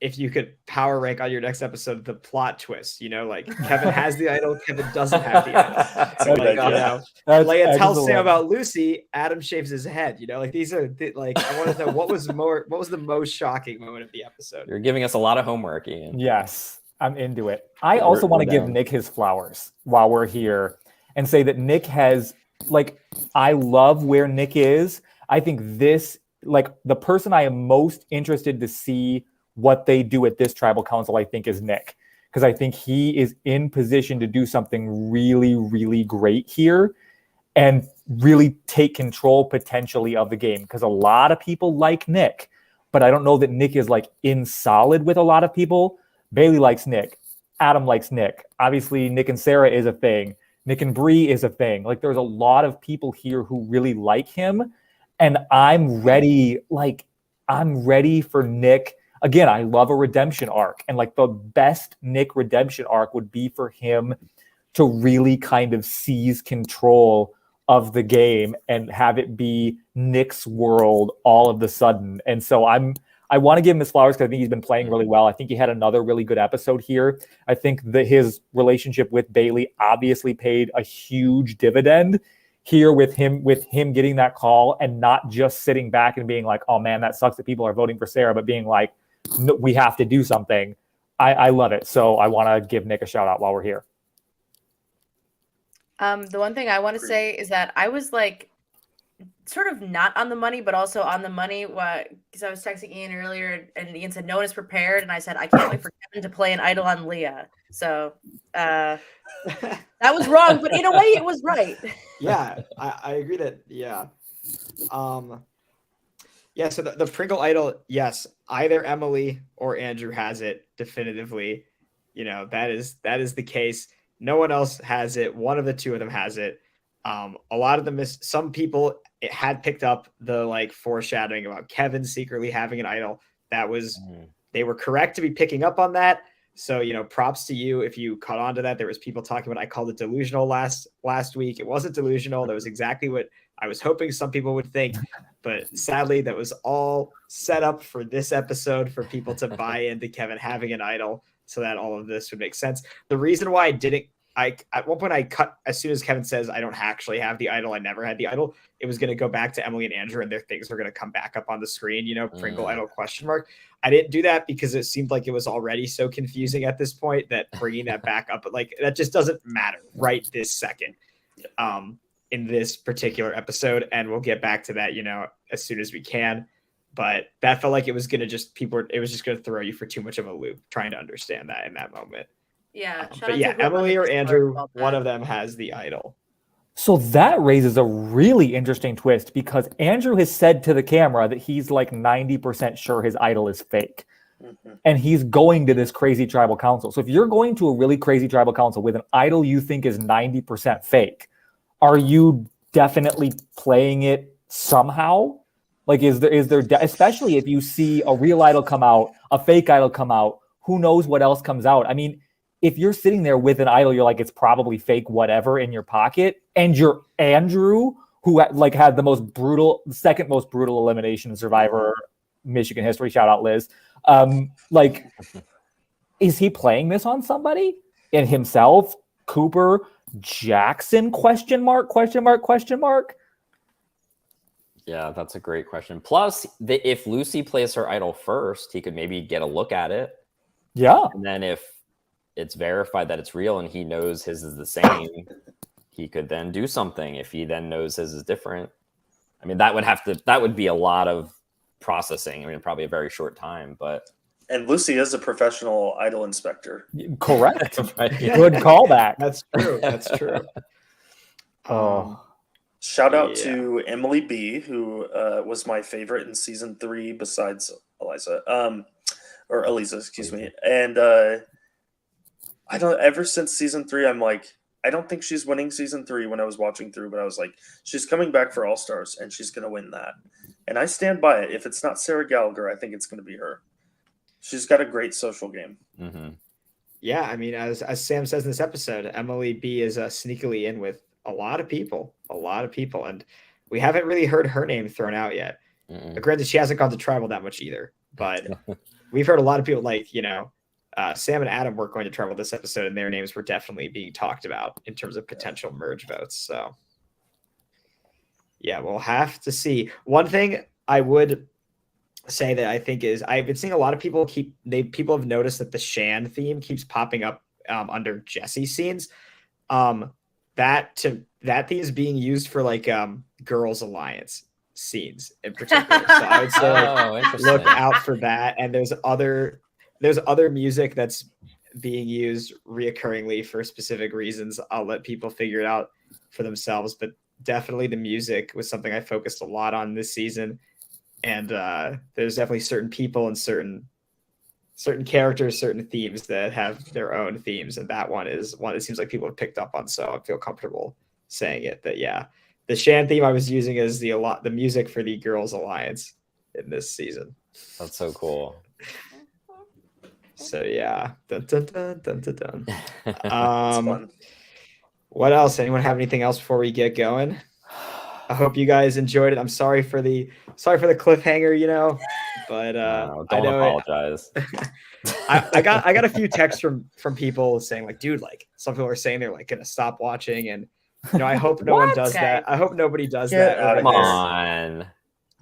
if you could power rank on your next episode the plot twist. You know, like Kevin has the idol, Kevin doesn't have the idol. So, like, you know, Leia tells Sam about Lucy, Adam shaves his head. You know, like these are like I want to know what was the most shocking moment of the episode. You're giving us a lot of homework, Ian. Yes, I'm into it. I also want to give Nick his flowers while we're here and say that Nick has, like, I love where Nick is. I think this, like, the person I am most interested to see what they do at this tribal council, I think, is Nick, because I think he is in position to do something really, really great here and really take control potentially of the game, because a lot of people like Nick, but I don't know that Nick is like in solid with a lot of people. Bailey likes Nick. Adam likes Nick. Obviously, Nick and Sarah is a thing. Nick and Bree is a thing. Like, there's a lot of people here who really like him. And I'm ready for Nick. Again, I love a redemption arc. And like the best Nick redemption arc would be for him to really kind of seize control of the game and have it be Nick's world all of the sudden. And so I want to give him his flowers because I think he's been playing really well. I think he had another really good episode here. I think that his relationship with Bailey obviously paid a huge dividend here with him getting that call and not just sitting back and being like, oh man, that sucks that people are voting for Sarah, but being like, no, we have to do something. I love it. So I want to give Nick a shout out while we're here. The one thing I want to say is that I was like sort of not on the money, but also on the money because I was texting Ian earlier and Ian said no one is prepared, and I said I can't wait for Kevin to play an idol on Leah. So that was wrong, but in a way it was right. Yeah, I agree that yeah. Yeah, so the Pringle idol, yes, either Emily or Andrew has it definitively. You know, that is the case. No one else has it. One of the two of them has it. A lot of them some people had picked up the like foreshadowing about Kevin secretly having an idol. That was they were correct to be picking up on that. So, you know, props to you if you caught on to that. There was people talking about, I called it delusional last week. It wasn't delusional. That was exactly what I was hoping some people would think. But sadly, that was all set up for this episode for people to buy into Kevin having an idol so that all of this would make sense. The reason why at one point I cut, as soon as Kevin says, I don't actually have the idol, I never had the idol, it was going to go back to Emily and Andrew and their things were going to come back up on the screen, you know, Pringle idol ? I didn't do that because it seemed like it was already so confusing at this point that bringing that back up, but like, that just doesn't matter right this second in this particular episode. And we'll get back to that, you know, as soon as we can. But that felt like it was going to it was just going to throw you for too much of a loop trying to understand that in that moment. Yeah. But yeah, Emily or Andrew, one of them has the idol. So that raises a really interesting twist because Andrew has said to the camera that he's like 90% sure his idol is fake. Mm-hmm. And he's going to this crazy tribal council. So if you're going to a really crazy tribal council with an idol you think is 90% fake, are you definitely playing it somehow? Like, is there especially if you see a real idol come out, a fake idol come out, who knows what else comes out? I mean, if you're sitting there with an idol, you're like, it's probably fake, whatever, in your pocket, and you're Andrew, who like had the second most brutal elimination in Survivor Michigan history. Shout out Liz. Like, is he playing this on somebody? And himself, Cooper, Jackson? ? Yeah, that's a great question. Plus, if Lucy plays her idol first, he could maybe get a look at it. Yeah. And then if it's verified that it's real and he knows his is the same, he could then do something. If he then knows his is different, I mean, that would be a lot of processing. I mean, probably a very short time, but. And Lucy is a professional idol inspector. Correct. Right. Good callback. That's true. That's true. Shout out Yeah. to Emily B, who was my favorite in season 3 besides Eliza. Or Eliza, excuse me. And I don't ever since season 3, I'm like, I don't think she's winning season 3 when I was watching through, but I was like, she's coming back for All Stars and she's gonna win that. And I stand by it. If it's not Sarah Gallagher, I think it's gonna be her. She's got a great social game. Mm-hmm. Yeah, I mean, as Sam says in this episode, Emily B is sneakily in with a lot of people, and we haven't really heard her name thrown out yet. Granted, she hasn't gone to Tribal that much either, but we've heard a lot of people like, Sam and Adam weren't going to Tribal this episode, and their names were definitely being talked about in terms of potential merge votes. So, yeah, we'll have to see. One thing I would say that I think is I've been seeing a lot of people people have noticed that the Shan theme keeps popping up under Jesse scenes. That theme is being used for like Girls Alliance scenes in particular. So I would say look out for that. And there's other music that's being used reoccurringly for specific reasons. I'll let people figure it out for themselves, but definitely the music was something I focused a lot on this season. And there's definitely certain people and certain characters, certain themes that have their own themes, and that one is one that seems like people have picked up on. So I feel comfortable saying it. That the Shan theme I was using as the music for the Girls Alliance in this season. That's so cool. So yeah, dun, dun, dun, dun, dun, dun. It's fun. What else? Anyone have anything else before we get going? I hope you guys enjoyed it. I'm sorry for the cliffhanger, but Don't I know apologize. I got a few texts from people saying like, dude, like some people are saying they're like gonna stop watching, and I hope no one does that. I hope nobody does Get that. out of Come here. on.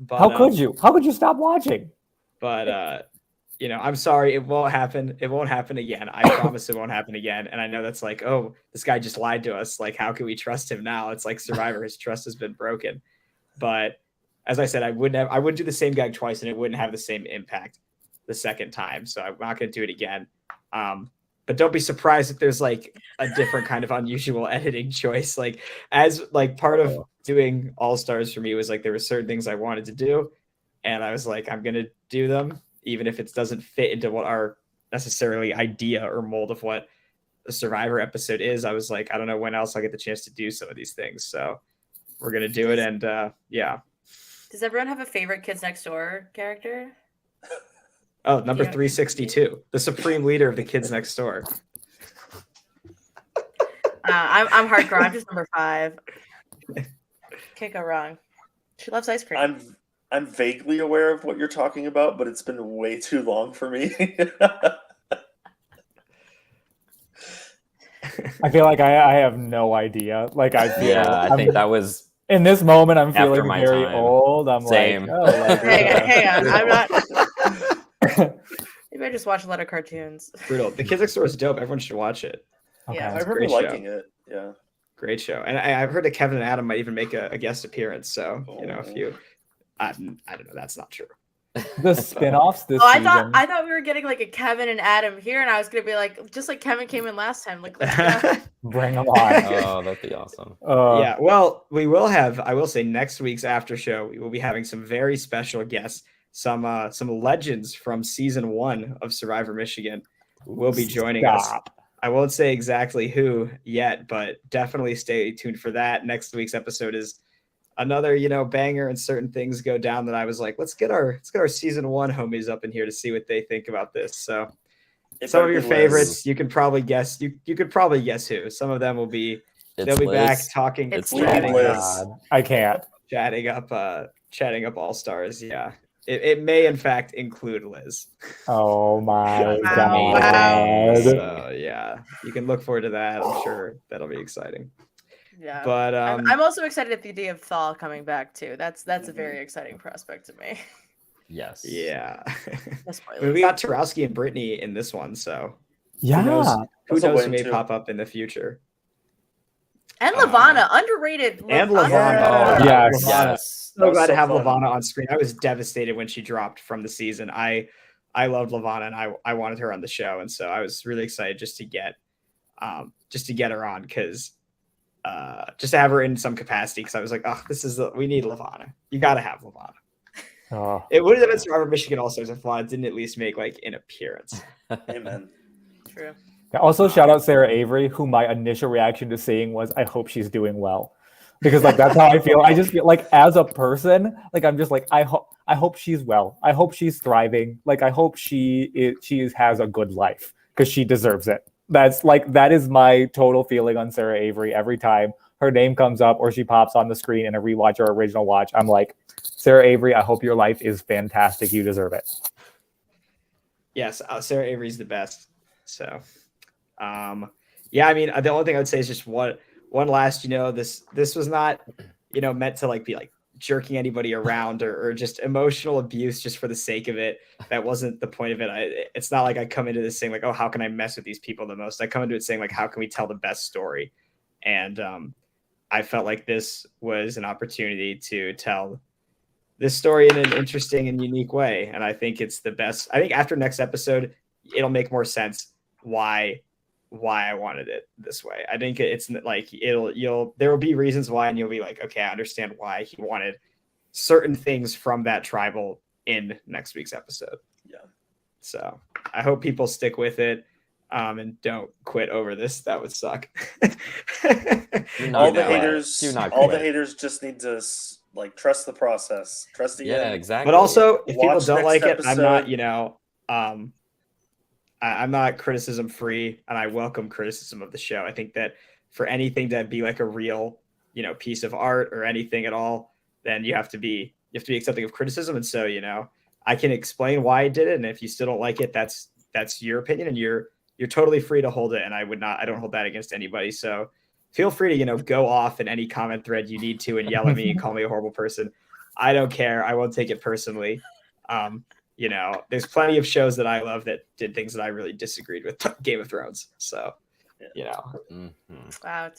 But, How could you? How could you stop watching? But I'm sorry, it won't happen. It won't happen again. I promise it won't happen again. And I know that's like, oh, this guy just lied to us. Like, how can we trust him now? It's like Survivor, his trust has been broken. But as I said, I wouldn't do the same gag twice, and it wouldn't have the same impact the second time. So I'm not going to do it again. But don't be surprised if there's like a different kind of unusual editing choice. Like as like part of doing All Stars for me was like there were certain things I wanted to do, and I was like, I'm going to do them, even if it doesn't fit into what our necessarily idea or mold of what a Survivor episode is. I was like, I don't know when else I'll get the chance to do some of these things. So we're going to do it. And yeah. Does everyone have a favorite Kids Next Door character? Oh, number 362, the supreme leader of the Kids Next Door. I'm hardcore. I'm just number 5. Can't go wrong. She loves ice cream. I'm vaguely aware of what you're talking about, but it's been way too long for me. I feel like I have no idea. Like I feel I think that was in this moment I'm after feeling my very time. old. I'm Same. like, oh, like, Hang on. I'm not. Maybe I just watch a lot of cartoons. Brutal. The Kids Next Door is dope. Everyone should watch it. okay. Yeah. I It's a remember great liking show. it. Yeah. Great show. And I've heard that Kevin and Adam might even make a guest appearance. So, if you, I don't know, that's not true. The spin-offs this Oh, season. I thought we were getting like a Kevin and Adam here, and I was gonna be like, just like Kevin came in last time. Like, let's go. Bring them on. oh, that'd be awesome. Yeah, well, we will have, I will say, next week's after show, we will be having some very special guests, some legends from season 1 of Survivor Michigan will be joining us. I won't say exactly who yet, but definitely stay tuned for that. Next week's episode is another, banger, and certain things go down that I was like, let's get our season 1 homies up in here to see what they think about this. So some of your favorites, you can probably guess. You could probably guess who. Some of them will be. They'll be back talking. It's chatting, Liz. I can't. chatting up All Stars. Yeah, it may in fact include Liz. Oh my Wow. god. So yeah, you can look forward to that. I'm sure that'll be exciting. Yeah. But I'm also excited at the idea of Thal coming back too. That's a very exciting prospect to me. Yes. yeah, No spoilers. I mean, we got Tarowski and Brittany in this one, so Yeah. who knows That's a who win, may too. pop up in the future. And Lavana, underrated. And Lavana. Lavana. Oh, Yes. Yes. So glad to so have fun. Lavana on screen. I was devastated when she dropped from the season. I loved Lavana, and I wanted her on the show, and so I was really excited just to get her on, because just to have her in some capacity, because I was like, oh, we need Levana. You got to have Levana. Oh. It would have been Survivor Michigan also if Levana didn't at least make like an appearance. Amen. True. Also, shout out Sarah Avery, who my initial reaction to seeing was, I hope she's doing well. Because like that's how I feel. I just feel like as a person, like I'm just like I hope she's well. I hope she's thriving. Like I hope she has a good life because she deserves it. That is my total feeling on Sarah Avery every time her name comes up or she pops on the screen in a rewatch or original watch. I'm like, Sarah Avery, I hope your life is fantastic. You deserve it. Yes, Sarah Avery's the best. So, yeah, I mean, the only thing I would say is just one last, this was not, meant to like be like jerking anybody around or just emotional abuse just for the sake of it. That wasn't the point of it. It's not like I come into this saying like, oh, how can I mess with these people the most? I come into it saying like, how can we tell the best story? And I felt like this was an opportunity to tell this story in an interesting and unique way. And I think it's the best. I think after next episode, it'll make more sense why I wanted it this way. I think it's like there will be reasons why, and you'll be like, okay, I understand why he wanted certain things from that tribal in next week's episode. Yeah. So I hope people stick with it and don't quit over this. That would suck. All the haters just need to like trust the process. Trust the Yeah, end. exactly. But also, if people Watch don't like next it, I'm not, episode. I'm not criticism free, and I welcome criticism of the show. I think that for anything to be like a real, piece of art or anything at all, then you have to be accepting of criticism. And so, I can explain why I did it, and if you still don't like it, that's your opinion, and you're totally free to hold it. And I don't hold that against anybody. So feel free to, go off in any comment thread you need to and yell at me and call me a horrible person. I don't care. I won't take it personally. There's plenty of shows that I love that did things that I really disagreed with. Game of Thrones. So, Wow.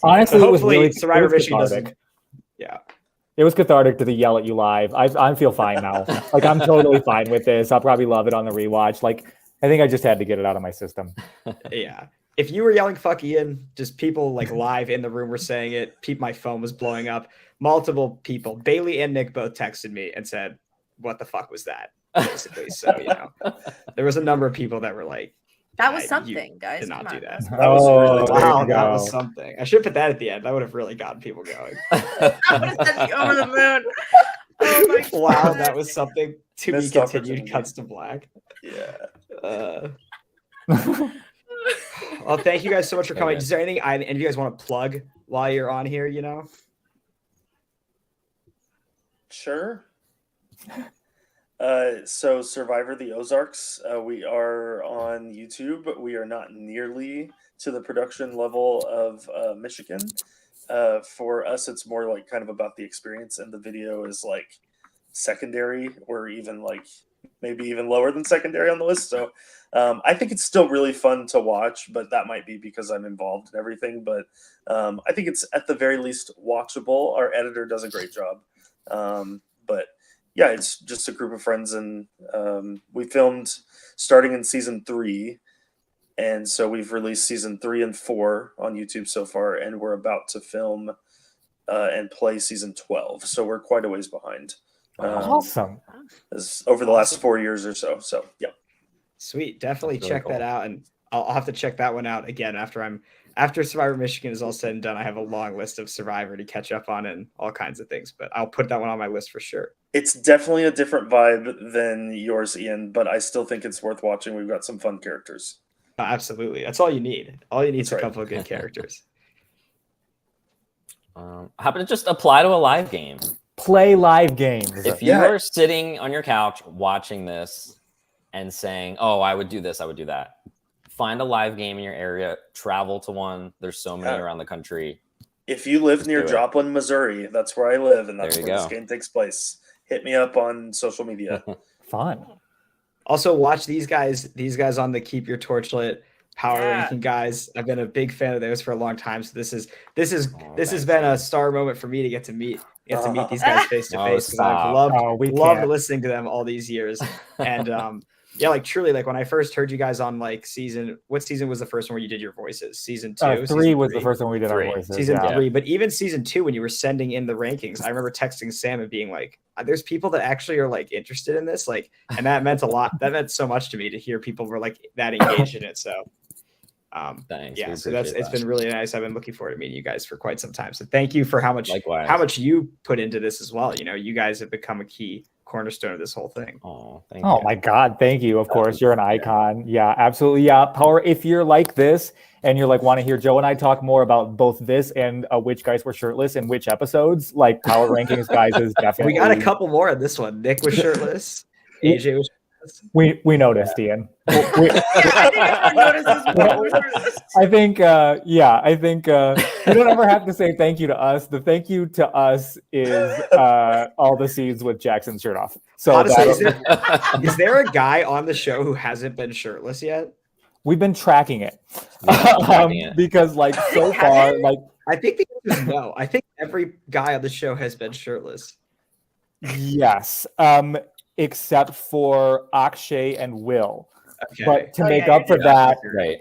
Honestly, it was hopefully really Survivor Michigan cathartic. doesn't. Yeah. It was cathartic to yell at you live. I feel fine now. Like I'm totally fine with this. I'll probably love it on the rewatch. Like I think I just had to get it out of my system. Yeah. If you were yelling "fuck Ian," just people like live in the room were saying it. My phone was blowing up. Multiple people, Bailey and Nick, both texted me and said, "What the fuck was that?" Basically, so there was a number of people that were like, That was something, guys. did not Come do on. that. That was really Wow, there you that go. was something. I should put that at the end. That would have really gotten people going. That would have sent you over the moon. Oh my Wow, God. that was something to be Missed continued. opportunity. Cuts to black. Yeah. Well, thank you guys so much for coming. Okay. Is there anything any of you guys want to plug while you're on here? Sure. So Survivor the Ozarks, we are on YouTube, but we are not nearly to the production level of Michigan. For us, it's more like kind of about the experience, and the video is like secondary, or even like maybe even lower than secondary on the list. So I think it's still really fun to watch, but that might be because I'm involved in everything. But I think it's at the very least watchable. Our editor does a great job. But yeah, it's just a group of friends, and we filmed starting in season 3. And so we've released season 3 and 4 on YouTube so far, and we're about to film and play season 12. So we're quite a ways behind. Awesome. Over the last 4 years or so. So yeah. Sweet, definitely Really check cool. that out, and I'll have to check that one out again after Survivor Michigan is all said and done. I have a long list of Survivor to catch up on and all kinds of things, but I'll put that one on my list for sure. It's definitely a different vibe than yours, Ian, but I still think it's worth watching. We've got some fun characters. Absolutely, that's all you need. All you need is That's a right. couple of good characters. How about it just apply to a live game? Play live games. If you are sitting on your couch watching this and saying, "Oh, I would do this, I would do that," find a live game in your area. Travel to one. There's so many Yeah. around the country. If you live Let's near do it. Joplin, Missouri, that's where I live, and that's There you where this go. game takes place. Hit me up on social media. Fun. Also, watch these guys on the Keep Your Torch Lit power Yeah. ranking guys. I've been a big fan of theirs for a long time. So this has thanks, been a man. star moment for me to get to meet these guys face to Oh, face, because I've stop. loved Oh, we loved can't. listening to them all these years. And yeah, like truly, like when I first heard you guys on like what season was the first one where you did your voices? Season 2? Three was the first one we did our voices. Season yeah. 3, but even season 2, when you were sending in the rankings, I remember texting Sam and being like, "There's people that actually are like interested in this," like, and that meant a lot. That meant so much to me to hear people were like that engaged in it. So, Thanks. yeah, We so appreciate it's that. been really nice. I've been looking forward to meeting you guys for quite some time. So thank you for how much Likewise. you put into this as well. You know, you guys have become a key cornerstone of this whole thing. Oh, thank Oh you. my God, thank you. Of course, you're an icon. Yeah, absolutely. Yeah, Power. If you're like this and you're like want to hear Joe and I talk more about both this and which guys were shirtless in which episodes, like Power Rankings guys is definitely. We got a couple more in this one. Nick was shirtless. AJ was shirtless. We noticed, Ian. Yeah, I think everyone notices more shirtless. I think, I think you don't ever have to say thank you to us. The thank you to us is all the scenes with Jackson's shirt off. So Honestly, is there a guy on the show who hasn't been shirtless yet? we've been tracking it, Tracking it. because like so far, like I think the answer is no. I think every guy on the show has been shirtless. yes, except for Akshay and Will. Okay. But to Oh, make yeah, up for that, Right.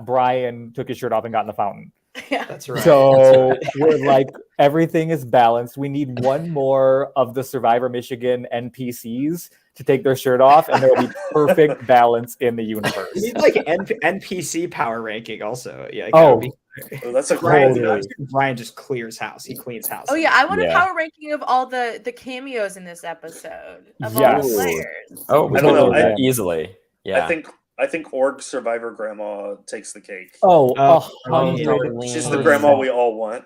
Brian took his shirt off and got in the fountain. Yeah. That's right. So we're like, everything is balanced. We need one more of the Survivor Michigan NPCs to take their shirt off, and there will be perfect balance in the you universe. need like NPC power ranking also. Yeah. Like, Oh, that would be- Oh, that's a Brian, great Totally. Brian just clears house. He cleans house. Oh yeah, I want a Yeah. power ranking of all the cameos in this episode of all Yes. the players. Oh, we I don't can know. do that easily. Yeah. I think Org Survivor Grandma takes the cake. Oh, Oh, 100%. She's the grandma we all want.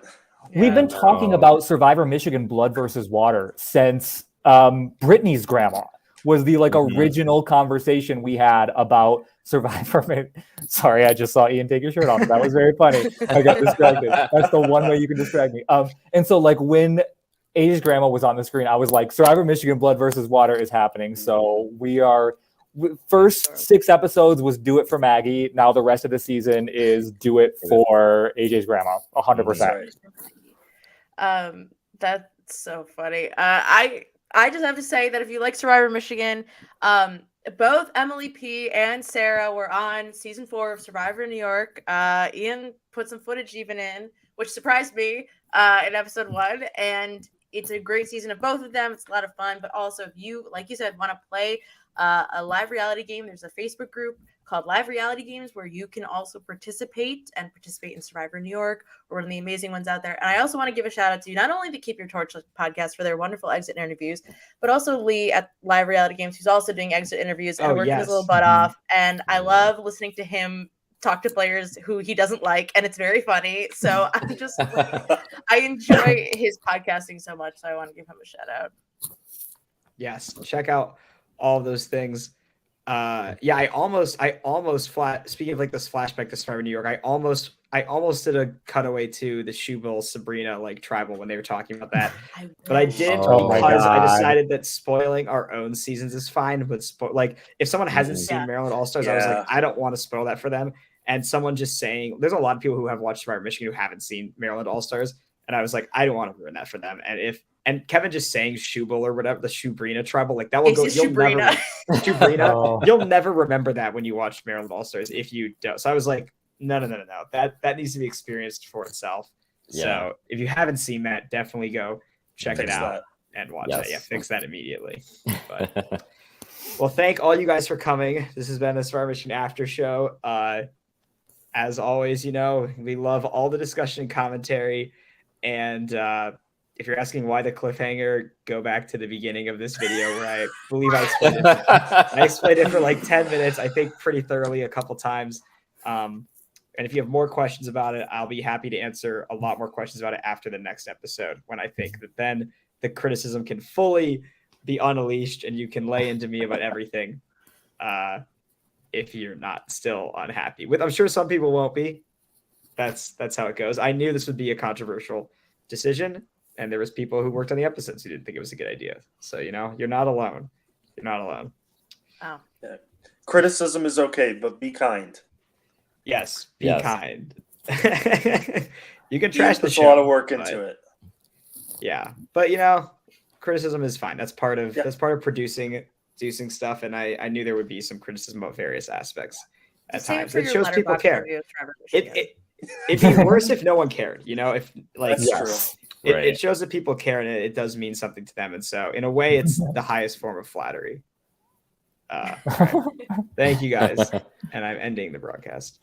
We've been Yeah. talking no. about Survivor Michigan Blood versus Water since Brittany's grandma was the like Mhm. original conversation we had about Survivor. Sorry, I just saw Ian take your shirt off. That was very funny. I got distracted. That's the one way you can distract me. And so like when AJ's grandma was on the screen, I was like, Survivor Michigan Blood versus Water is happening. So we are. First 6 episodes was do it for Maggie. Now the rest of the season is do it for AJ's grandma. 100%. Right. That's so funny. I just have to say that if you like Survivor Michigan, both Emily P and Sarah were on season 4 of Survivor New York. Ian put some footage even in, which surprised me in episode 1, and it's a great season of both of them. It's a lot of fun, but also if you, like you said, want to play a live reality game, there's a Facebook group called Live Reality Games where you can also participate in Survivor New York or one of the amazing ones out there. And I also want to give a shout out to not only the Keep Your Torch podcast for their wonderful exit interviews, but also Lee at Live Reality Games, who's also doing exit interviews and working his little butt off. And I love listening to him talk to players who he doesn't like, and it's very funny. So I'm just I enjoy his podcasting so much, so I want to give him a shout out. Yes, check out all of those things. Yeah, I almost speaking of like this flashback to Survivor New York, I almost did a cutaway to the Shoebill Sabrina like tribal when they were talking about that, but I didn't Oh my because I God. decided that spoiling our own seasons is fine, but like if someone hasn't seen Yeah. Maryland All Stars, I was Yeah. like, I don't want to spoil that for them. And someone just saying, there's a lot of people who have watched Survivor Michigan who haven't seen Maryland All Stars, and I was like, I don't want to ruin that for them. And Kevin just saying Shoebill or whatever, the Shubrina tribal, like that will It's go. just You'll never, Shubrina. Shubrina, Oh. you'll never remember that when you watch Maryland All Stars if you don't. So I was like, no. That needs to be experienced for itself. Yeah. So if you haven't seen that, definitely go check Fix it out that. and watch Yes. that. Yeah, fix that immediately. But well, thank all you guys for coming. This has been the Survivor Mission After Show. As always, we love all the discussion and commentary. And if you're asking why the cliffhanger, go back to the beginning of this video where I believe I explained it. I explained it for like 10 minutes, I think pretty thoroughly a couple times. And if you have more questions about it, I'll be happy to answer a lot more questions about it after the next episode, when I think that then the criticism can fully be unleashed and you can lay into me about everything. If you're not still unhappy with, I'm sure some people won't be. That's how it goes. I knew this would be a controversial decision, and there was people who worked on the episodes who didn't think it was a good idea. So you're not alone. You're not alone. Oh. Criticism is okay, but be kind. Yes, be Yes. kind. You can He trash the puts show. a lot of work but- into it. Yeah, but criticism is fine. That's part of Yeah. that's part of producing producing stuff, and I knew there would be some criticism about various aspects at Same times. for It your shows people Letterboxd care. reviews, Trevor Michigan. It'd be worse if no one cared, you know, if like That's Yes. Right. it shows that people care, and it does mean something to them. And so in a way, it's the highest form of flattery. Thank you guys. And I'm ending the broadcast.